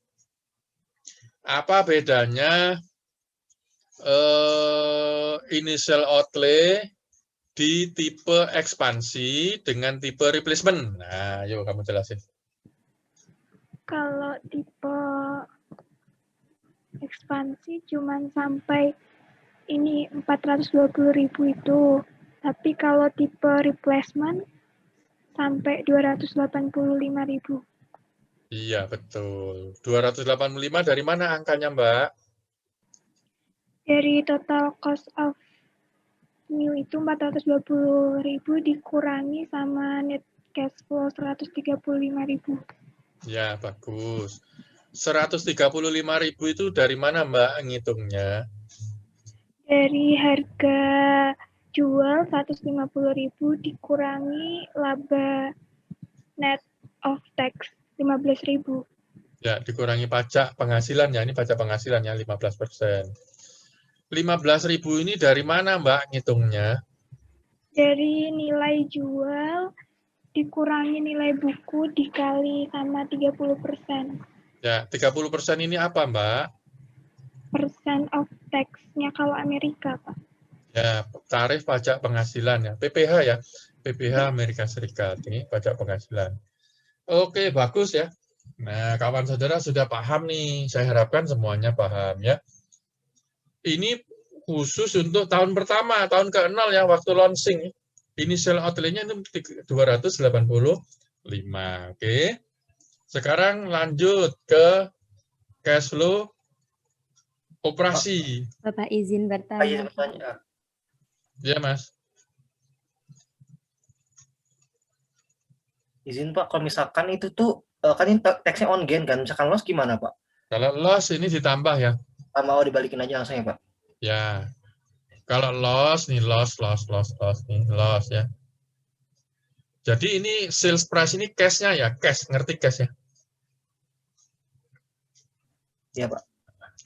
apa bedanya initial outlay di tipe ekspansi dengan tipe replacement? Nah, yuk kamu jelasin. Kalau tipe ekspansi cuman sampai ini 420.000 itu. Tapi kalau tipe replacement sampai 285.000. Iya, betul. 285 dari mana angkanya, Mbak? Dari total cost of new itu 420.000 dikurangi sama net cash flow 135.000. Ya, bagus. 135.000 itu dari mana, Mbak, ngitungnya? Dari harga jual 150.000 dikurangi laba net of tax 15.000. Ya, dikurangi pajak penghasilan ya. Ini pajak penghasilan ya, 15%. 15.000 ini dari mana, Mbak, ngitungnya? Dari nilai jual dikurangi nilai buku dikali sama 30%. Ya, 30% ini apa, Mbak? Persen of tax-nya kalau Amerika, Pak. Ya, tarif pajak penghasilan ya. PPH ya. PPH Amerika Serikat. Ini pajak penghasilan. Oke, bagus ya. Nah, kawan saudara sudah paham nih. Saya harapkan semuanya paham ya. Ini khusus untuk tahun pertama, tahun ke-0 ya, waktu launching. Initial outlay-nya itu 285. Oke. Sekarang lanjut ke cash flow operasi. Bapak izin bertanya. Ya, Mas. Izin Pak, kalau misalkan itu tuh kan ini teksnya on gain kan, misalkan loss gimana Pak? Kalau loss ini ditambah ya. Mau dibalikin aja langsung ya Pak? Ya. Kalau loss nih loss nih loss ya. Jadi ini sales price ini cash-nya ya, cash, ngerti cash ya? Iya Pak.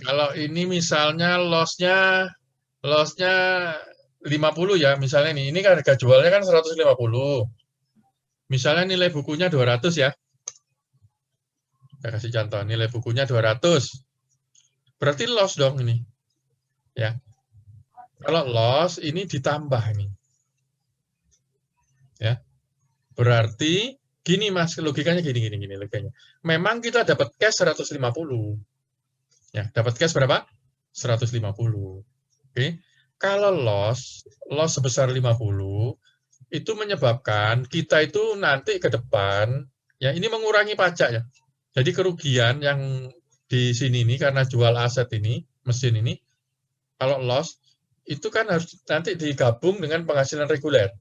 Kalau ini misalnya loss-nya 50 ya, misalnya nih. Ini kan harga jualnya kan 150. Misalnya nilai bukunya 200 ya. Saya kasih contoh, nilai bukunya 200. Berarti loss dong ini. Ya. Kalau loss ini ditambah ini. Ya. Berarti gini Mas, logikanya gini logikanya. Memang kita dapat cash 150. Ya, dapat cash berapa? 150. Oke. Kalau loss sebesar 50 itu menyebabkan kita itu nanti ke depan ya ini mengurangi pajak ya. Jadi kerugian yang di sini ini karena jual aset ini, mesin ini kalau loss itu kan harus nanti digabung dengan penghasilan reguler.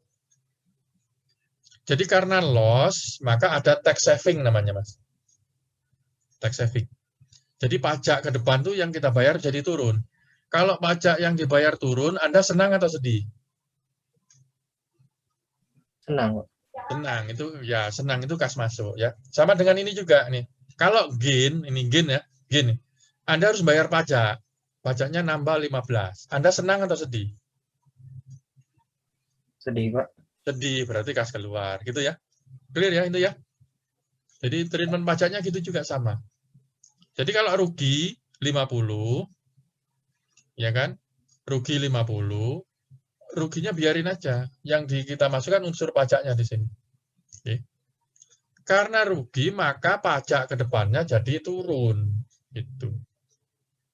Jadi karena loss, maka ada tax saving namanya, Mas. Tax saving. Jadi pajak ke depan tuh yang kita bayar jadi turun. Kalau pajak yang dibayar turun, Anda senang atau sedih? Senang, Pak. Senang, itu ya senang itu kas masuk ya. Sama dengan ini juga nih. Kalau gain, ini gain ya, gain. Anda harus bayar pajak. Pajaknya nambah 15. Anda senang atau sedih? Sedih, Pak. Sedih, berarti kas keluar, gitu ya. Clear ya itu ya. Jadi treatment pajaknya gitu juga sama. Jadi kalau rugi 50, ya kan? Rugi 50, ruginya biarin aja. Yang kita masukkan unsur pajaknya di sini. Oke. Karena rugi, maka pajak ke depannya jadi turun. Gitu.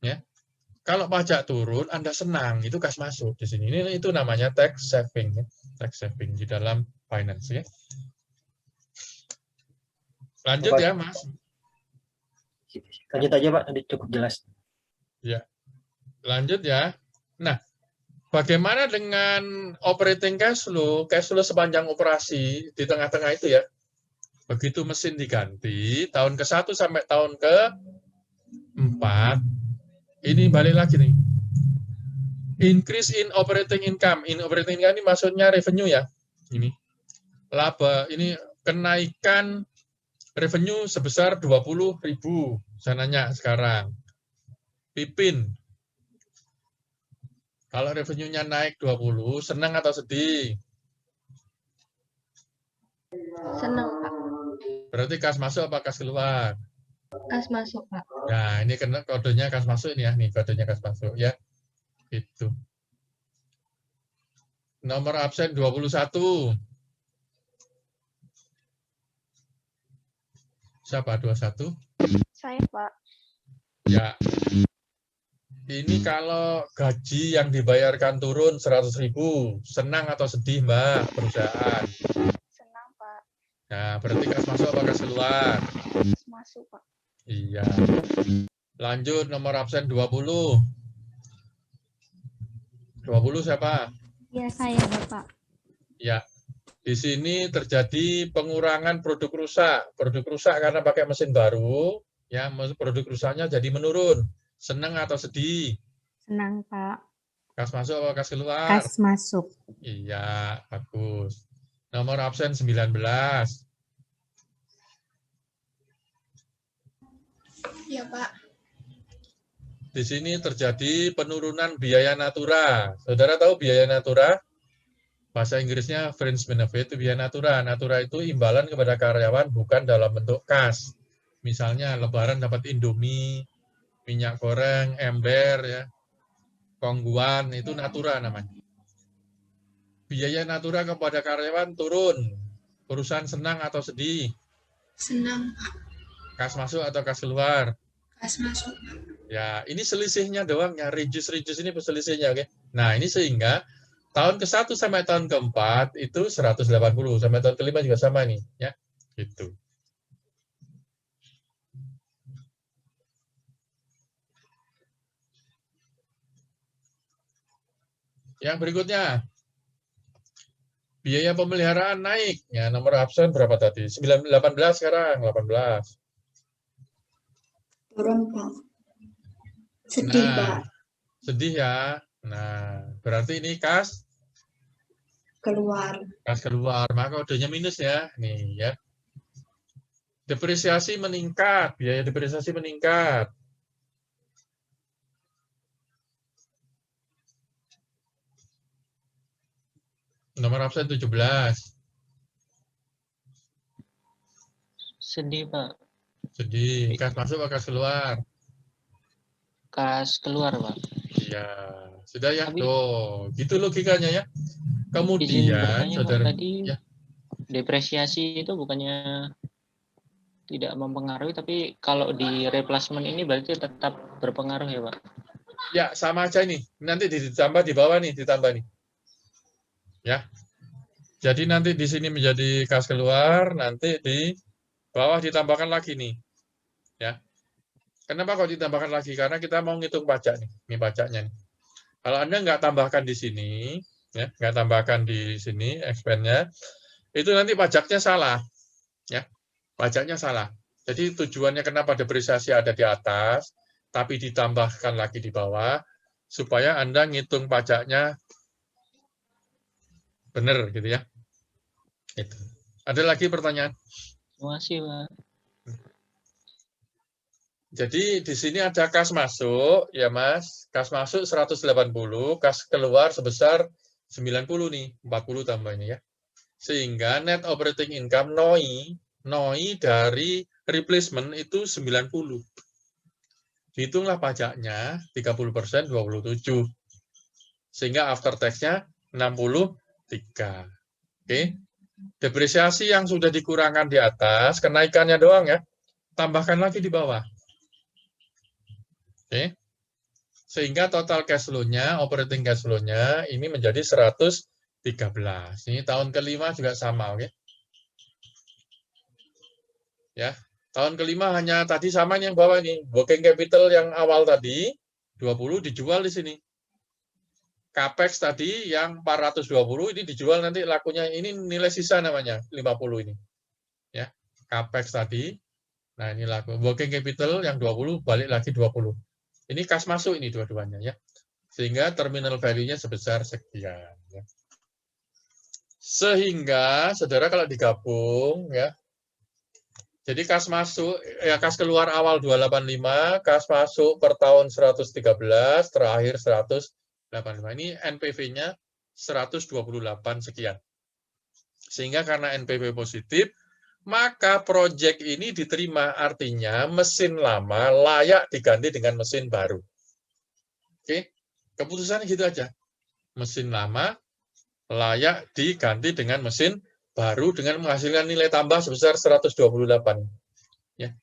Ya. Kalau pajak turun, Anda senang, itu kas masuk di sini. Ini itu namanya tax saving, ya. Tax saving di dalam finance ya. Lanjut ya, Mas. Lanjut aja, Pak. Tadi cukup jelas. Ya. Lanjut ya. Nah, bagaimana dengan operating cash flow sepanjang operasi di tengah-tengah itu ya. Begitu mesin diganti, tahun ke-1 sampai tahun ke-4, ini balik lagi nih. Increase in operating income. In operating income ini maksudnya revenue ya. Ini. Laba, ini kenaikan revenue sebesar 20.000. Saya nanya sekarang. Pipin. Kalau revenue-nya naik 20, senang atau sedih? Senang, Pak. Berarti kas masuk apa kas keluar? Kas masuk, Pak. Nah, ini kena kodenya kas masuk ini ya, nih kodenya kas masuk ya. Itu. Nomor absen 21. Siapa 21? Saya, Pak. Ya. Ini kalau gaji yang dibayarkan turun 100.000, senang atau sedih, Mbak, perusahaan? Senang, Pak. Nah, berarti kas masuk apa kas keluar? masuk, Pak. Iya. Lanjut nomor absen 20. 20 siapa? Ya, saya, Bapak. Ya. Di sini terjadi pengurangan produk rusak. Produk rusak karena pakai mesin baru, ya produk rusaknya jadi menurun. Senang atau sedih? Senang, Pak. Kas masuk atau kas keluar? Kas masuk. Iya, bagus. Nomor absen 19. Iya, Pak. Di sini terjadi penurunan biaya natura. Saudara tahu biaya natura? Bahasa Inggrisnya fringe benefit itu biaya natura. Natura itu imbalan kepada karyawan bukan dalam bentuk kas. Misalnya lebaran dapat Indomie, minyak goreng, ember, ya, kongguan, itu natura namanya. Biaya natura kepada karyawan turun. Perusahaan senang atau sedih? Senang, Pak. Kas masuk atau kas keluar? Kas masuk. Ya, ini selisihnya doang ya, reduce ini selisihnya, oke. Nah, ini sehingga tahun ke-1 sampai tahun ke-4 itu 180, sampai tahun ke-5 juga sama nih, ya. Gitu. Yang berikutnya, biaya pemeliharaan naik. Ya, nomor absen berapa tadi? 18 sekarang, 18. Turun, Pak. Sedih, Pak. Sedih ya. Nah, berarti ini kas Keluar. kas keluar, maka kodenya minus ya. Nih ya. Depresiasi meningkat, biaya depresiasi meningkat. Nomor absen 17. Sedih, Pak. Sedih. Kas masuk atau kas keluar? Kas keluar, Pak. Iya. Sudah ya. Tapi- Tuh, gitu logikanya ya. Izin Kemudian, bertanya, Pak, saudara, tadi ya. depresiasi itu bukannya tidak mempengaruhi, tapi kalau di replacement ini berarti tetap berpengaruh ya, Pak? Ya, sama aja ini. Nanti ditambah di bawah nih, ditambah nih. Ya. Jadi nanti di sini menjadi kas keluar, nanti di bawah ditambahkan lagi nih. Ya. Kenapa kok ditambahkan lagi? Karena kita mau ngitung pajak nih. Ini pajaknya nih. Kalau Anda nggak tambahkan di sini, ya, nggak tambahkan di sini expense-nya, itu nanti pajaknya salah. Ya. Pajaknya salah. Jadi tujuannya kenapa depresiasi ada di atas, tapi ditambahkan lagi di bawah, supaya Anda ngitung pajaknya benar gitu ya. Itu. Ada lagi pertanyaan? Terima kasih, Pak. Jadi di sini ada kas masuk, ya Mas. Kas masuk 180, kas keluar sebesar 90 nih, 40 tambah ini ya. Sehingga net operating income NOI dari replacement itu 90. Hitunglah pajaknya 30%, 27. Sehingga after tax-nya 63. Oke. Depresiasi yang sudah dikurangkan di atas, kenaikannya doang ya. Tambahkan lagi di bawah. Oke. Sehingga total cash flow-nya, operating cash flow-nya ini menjadi 113. Ini tahun ke-5 juga sama, oke. Ya. Tahun ke-5 hanya tadi sama yang bawah ini. Working capital yang awal tadi 20 dijual di sini. Capex tadi yang 420 ini dijual nanti lakunya ini nilai sisa namanya 50 ini. Ya. Capex tadi. Nah, ini laku working capital yang 20 balik lagi 20. Ini kas masuk ini dua-duanya ya. Sehingga terminal value-nya sebesar sekian ya. Sehingga saudara kalau digabung ya. Jadi kas masuk ya kas keluar awal 285, kas masuk per tahun 113, terakhir 185. Ini NPV-nya 128 sekian. Sehingga karena NPV positif, maka proyek ini diterima, artinya mesin lama layak diganti dengan mesin baru. Oke, keputusannya gitu aja. Mesin lama layak diganti dengan mesin baru dengan menghasilkan nilai tambah sebesar 128. Ya.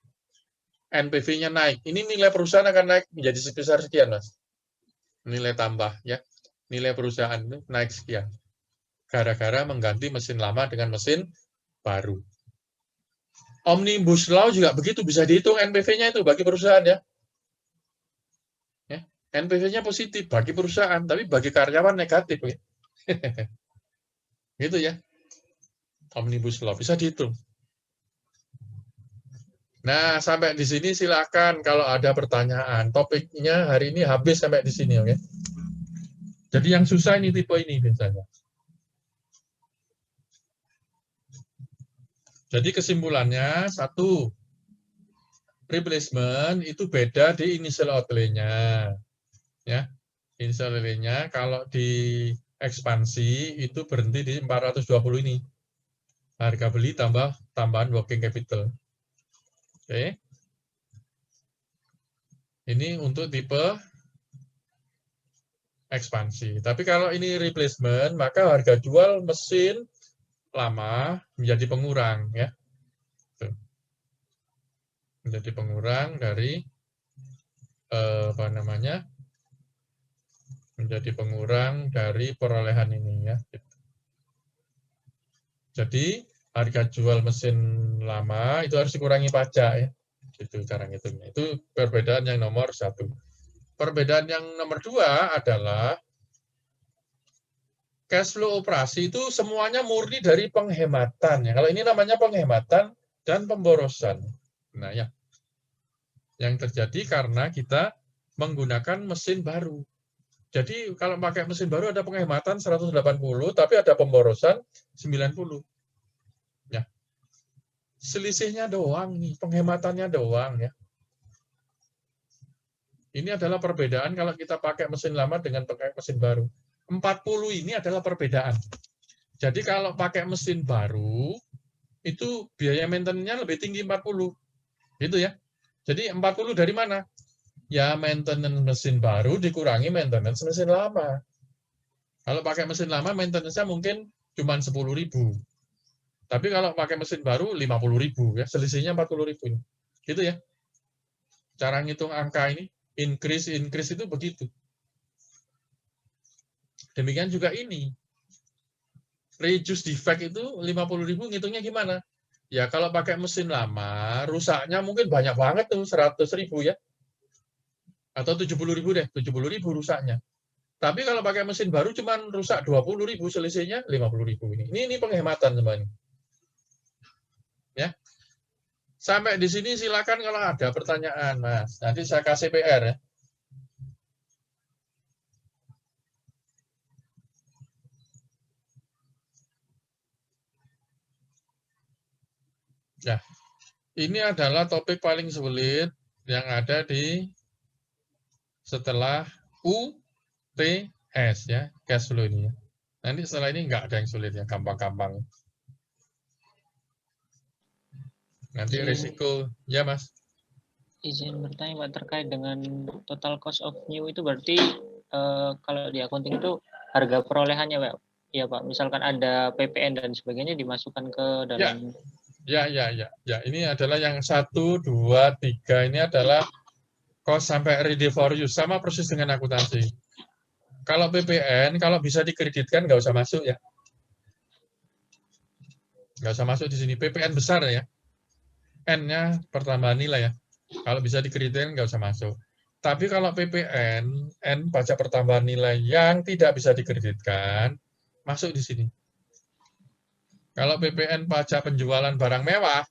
NPV-nya naik. Ini nilai perusahaan akan naik menjadi sebesar sekian, Mas. Nilai tambah, ya. Nilai perusahaan itu naik sekian. Gara-gara mengganti mesin lama dengan mesin baru. Omnibus Law juga begitu, bisa dihitung NPV-nya itu bagi perusahaan ya. NPV-nya positif bagi perusahaan, tapi bagi karyawan negatif. Ya. Gitu ya. Omnibus Law bisa dihitung. Nah, sampai di sini silakan kalau ada pertanyaan. Topiknya hari ini habis sampai di sini, oke? Jadi yang susah ini tipe ini biasanya. Jadi kesimpulannya, satu, replacement itu beda di initial outlay-nya. Ya, initial outlay-nya kalau di ekspansi itu berhenti di 420 ini. Harga beli tambah tambahan working capital. Oke. Ini untuk tipe ekspansi. Tapi kalau ini replacement, maka harga jual mesin lama menjadi pengurang ya. Menjadi pengurang dari apa namanya? Menjadi pengurang dari perolehan ini ya. Jadi harga jual mesin lama itu harus dikurangi pajak ya. Itu cara ngitungnya. Itu perbedaan yang nomor satu. Perbedaan yang nomor dua adalah cash flow operasi itu semuanya murni dari penghematan. Ya. Kalau ini namanya penghematan dan pemborosan. Nah ya, yang terjadi karena kita menggunakan mesin baru. Jadi kalau pakai mesin baru ada penghematan 180, tapi ada pemborosan 90. Ya. Selisihnya doang nih, penghematannya doang ya. Ini adalah perbedaan kalau kita pakai mesin lama dengan pakai mesin baru. 40 ini adalah perbedaan. Jadi kalau pakai mesin baru, itu biaya maintenance-nya lebih tinggi 40. Gitu ya. Jadi 40 dari mana? Ya maintenance mesin baru dikurangi maintenance mesin lama. Kalau pakai mesin lama, maintenance-nya mungkin cuma 10.000. Tapi kalau pakai mesin baru 50.000 ya, selisihnya 40.000 ini. Gitu ya. Cara ngitung angka ini, increase itu begitu. Demikian juga ini. Reduce defect itu 50.000 ngitungnya gimana? Ya kalau pakai mesin lama, rusaknya mungkin banyak banget tuh, 100.000 ya. Atau 70.000 deh, 70.000 rusaknya. Tapi kalau pakai mesin baru cuman rusak 20.000, selisihnya 50.000 ini. Ini penghematan semuanya. Ya. Sampai di sini silakan kalau ada pertanyaan, Mas. Nanti saya kasih PR ya. Ya, ini adalah topik paling sulit yang ada di setelah UTS ya, cash flow ini. Nanti setelah ini nggak ada yang sulit ya, gampang-gampang. Nanti risiko, ya Mas. Izin bertanya Pak, terkait dengan total cost of new itu berarti kalau di accounting itu harga perolehannya Pak? Ya Pak, misalkan ada PPN dan sebagainya dimasukkan ke dalam. Ya. Ini adalah yang 1, 2, 3 ini adalah cost sampai ready for use, sama persis dengan akuntansi. Kalau PPN, kalau bisa dikreditkan nggak usah masuk ya. Nggak usah masuk di sini. PPN besar ya. N-nya pertambahan nilai ya. Kalau bisa dikreditkan nggak usah masuk. Tapi kalau PPN, N pajak pertambahan nilai yang tidak bisa dikreditkan, masuk di sini. Kalau PPN pajak penjualan barang mewah,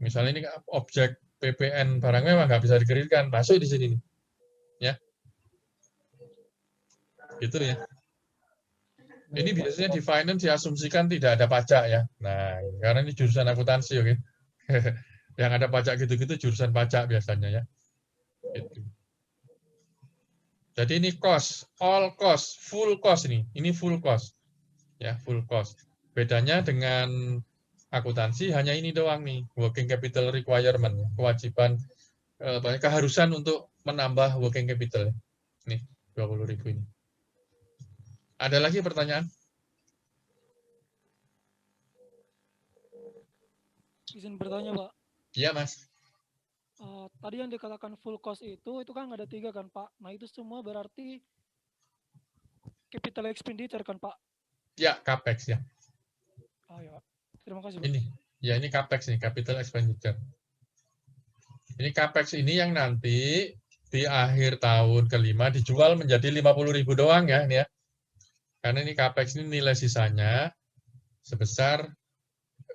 misalnya ini objek PPN barang mewah nggak bisa dikreditkan, masuk di sini. Ya. Gitu ya. Ini biasanya di finance diasumsikan tidak ada pajak ya. Nah, karena ini jurusan akuntansi, oke. Yang ada pajak gitu-gitu jurusan pajak biasanya ya. Gitu. Jadi ini cost, all cost, full cost ini. Ini full cost. Ya, full cost. Bedanya dengan akuntansi hanya ini doang nih, working capital requirement, kewajiban keharusan untuk menambah working capital. Nih, 20.000 ini. Ada lagi pertanyaan? Izin bertanya, Pak. Iya, Mas. Tadi yang dikatakan full cost itu kan ada 3 kan, Pak. Nah, itu semua berarti capital expenditure kan, Pak? Ya, capex ya. Ya. Terima kasih, Pak. Ini. Ya, ini CAPEX nih, capital expenditure. Ini CAPEX ini yang nanti di akhir tahun kelima dijual menjadi 50.000 doang ya, ini ya. Karena ini CAPEX ini nilai sisanya sebesar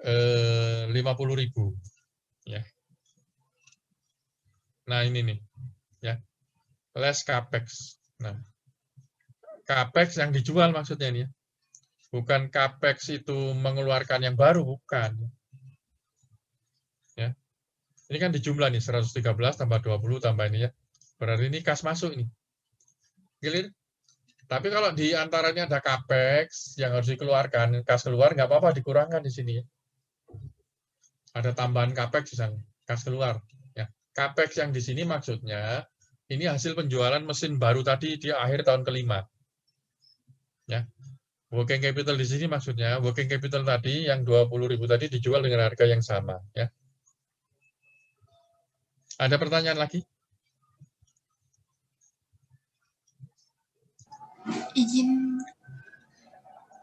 50.000 ya. Nah, ini nih ya. Less CAPEX. Nah, CAPEX yang dijual maksudnya ini ya. Bukan CAPEX itu mengeluarkan yang baru, bukan. Ya. Ini kan dijumlah nih 113 tambah 20 tambah ini ya. Berarti ini kas masuk nih. Clear? Tapi kalau di antaranya ada CAPEX yang harus dikeluarkan, kas keluar nggak apa-apa dikurangkan di sini ya. Ada tambahan CAPEX misalnya, kas keluar ya. CAPEX yang di sini maksudnya ini hasil penjualan mesin baru tadi di akhir tahun kelima. Ya. Working capital di sini maksudnya working capital tadi yang 20.000 tadi dijual dengan harga yang sama ya. Ada pertanyaan lagi? Izin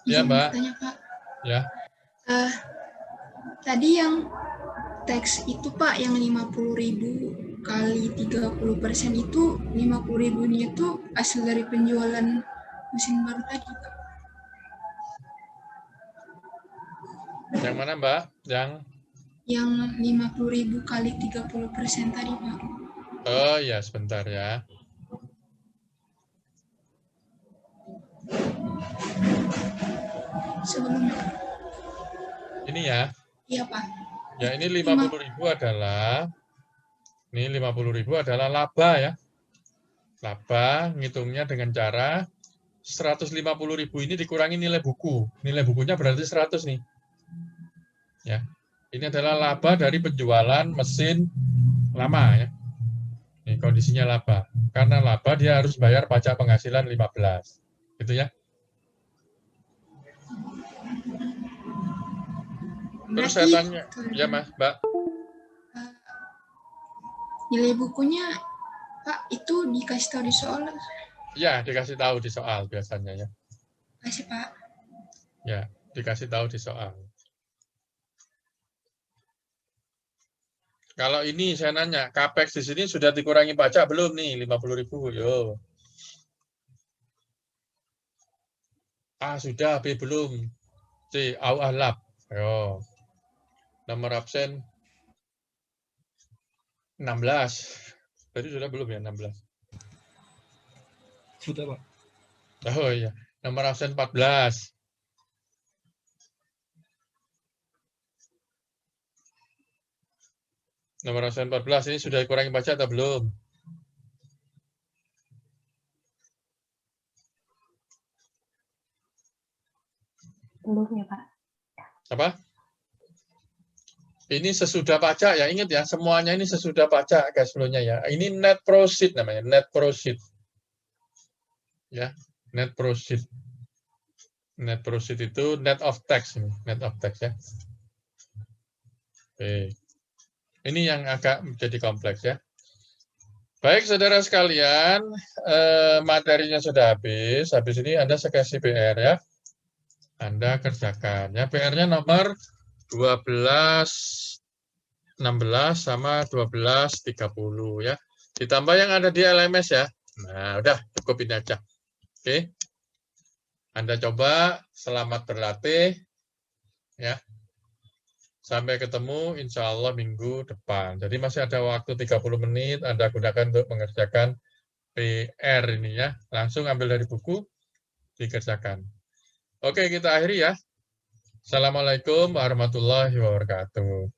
Ya, Mbak. bertanya, Pak. Ya. Tadi yang teks itu, Pak, yang 50.000 kali 30% itu 50.000-nya itu hasil dari penjualan mesin baru tadi, Pak. Yang mana, Mbak? Yang 50.000 kali 30% tadi, Pak. Oh ya, sebentar ya. Sebelumnya. Ini ya. Iya, Pak. Ya, ini 50.000 adalah laba ya. Laba ngitungnya dengan cara 150.000 ini dikurangi nilai buku. Nilai bukunya berarti 100 nih. Ya. Ini adalah laba dari penjualan mesin lama ya. Ini kondisinya laba. Karena laba dia harus bayar pajak penghasilan 15. Gitu ya. Terus saya tanya, ya Mas, Mbak. Nilai bukunya, Pak, itu dikasih tahu di soal? Ya, dikasih tahu di soal biasanya ya. Kasih, Pak. Ya, dikasih tahu di soal. Kalau ini saya nanya, CAPEX di sini sudah dikurangi pajak belum nih, 50.000, yo. A sudah, B belum. C, au alap. Yo. Nomor absen 16. Tadi sudah belum ya 16? Sudah, Pak. Oh iya, nomor absen 14. Nomor absen 14 ini sudah dikurangi pajak atau belum? Belum ya, Pak. Apa? Ini sesudah pajak ya, ingat ya, semuanya ini sesudah pajak cash flow-nya ya. Ini net proceed namanya, net proceed. Ya, net proceed. Net proceed itu net of tax ini, net of tax ya. Oke. Ini yang agak menjadi kompleks ya. Baik, saudara sekalian, materinya sudah habis. Habis ini Anda saya kasih PR ya. Anda kerjakan ya. PR-nya nomor 12, 16 sama 12, 30 ya. Ditambah yang ada di LMS ya. Nah, udah cukup ini aja. Oke. Anda coba, selamat berlatih ya. Sampai ketemu insya Allah minggu depan. Jadi masih ada waktu 30 menit Anda gunakan untuk mengerjakan PR ini ya. Langsung ambil dari buku, dikerjakan. Oke, kita akhiri ya. Assalamualaikum warahmatullahi wabarakatuh.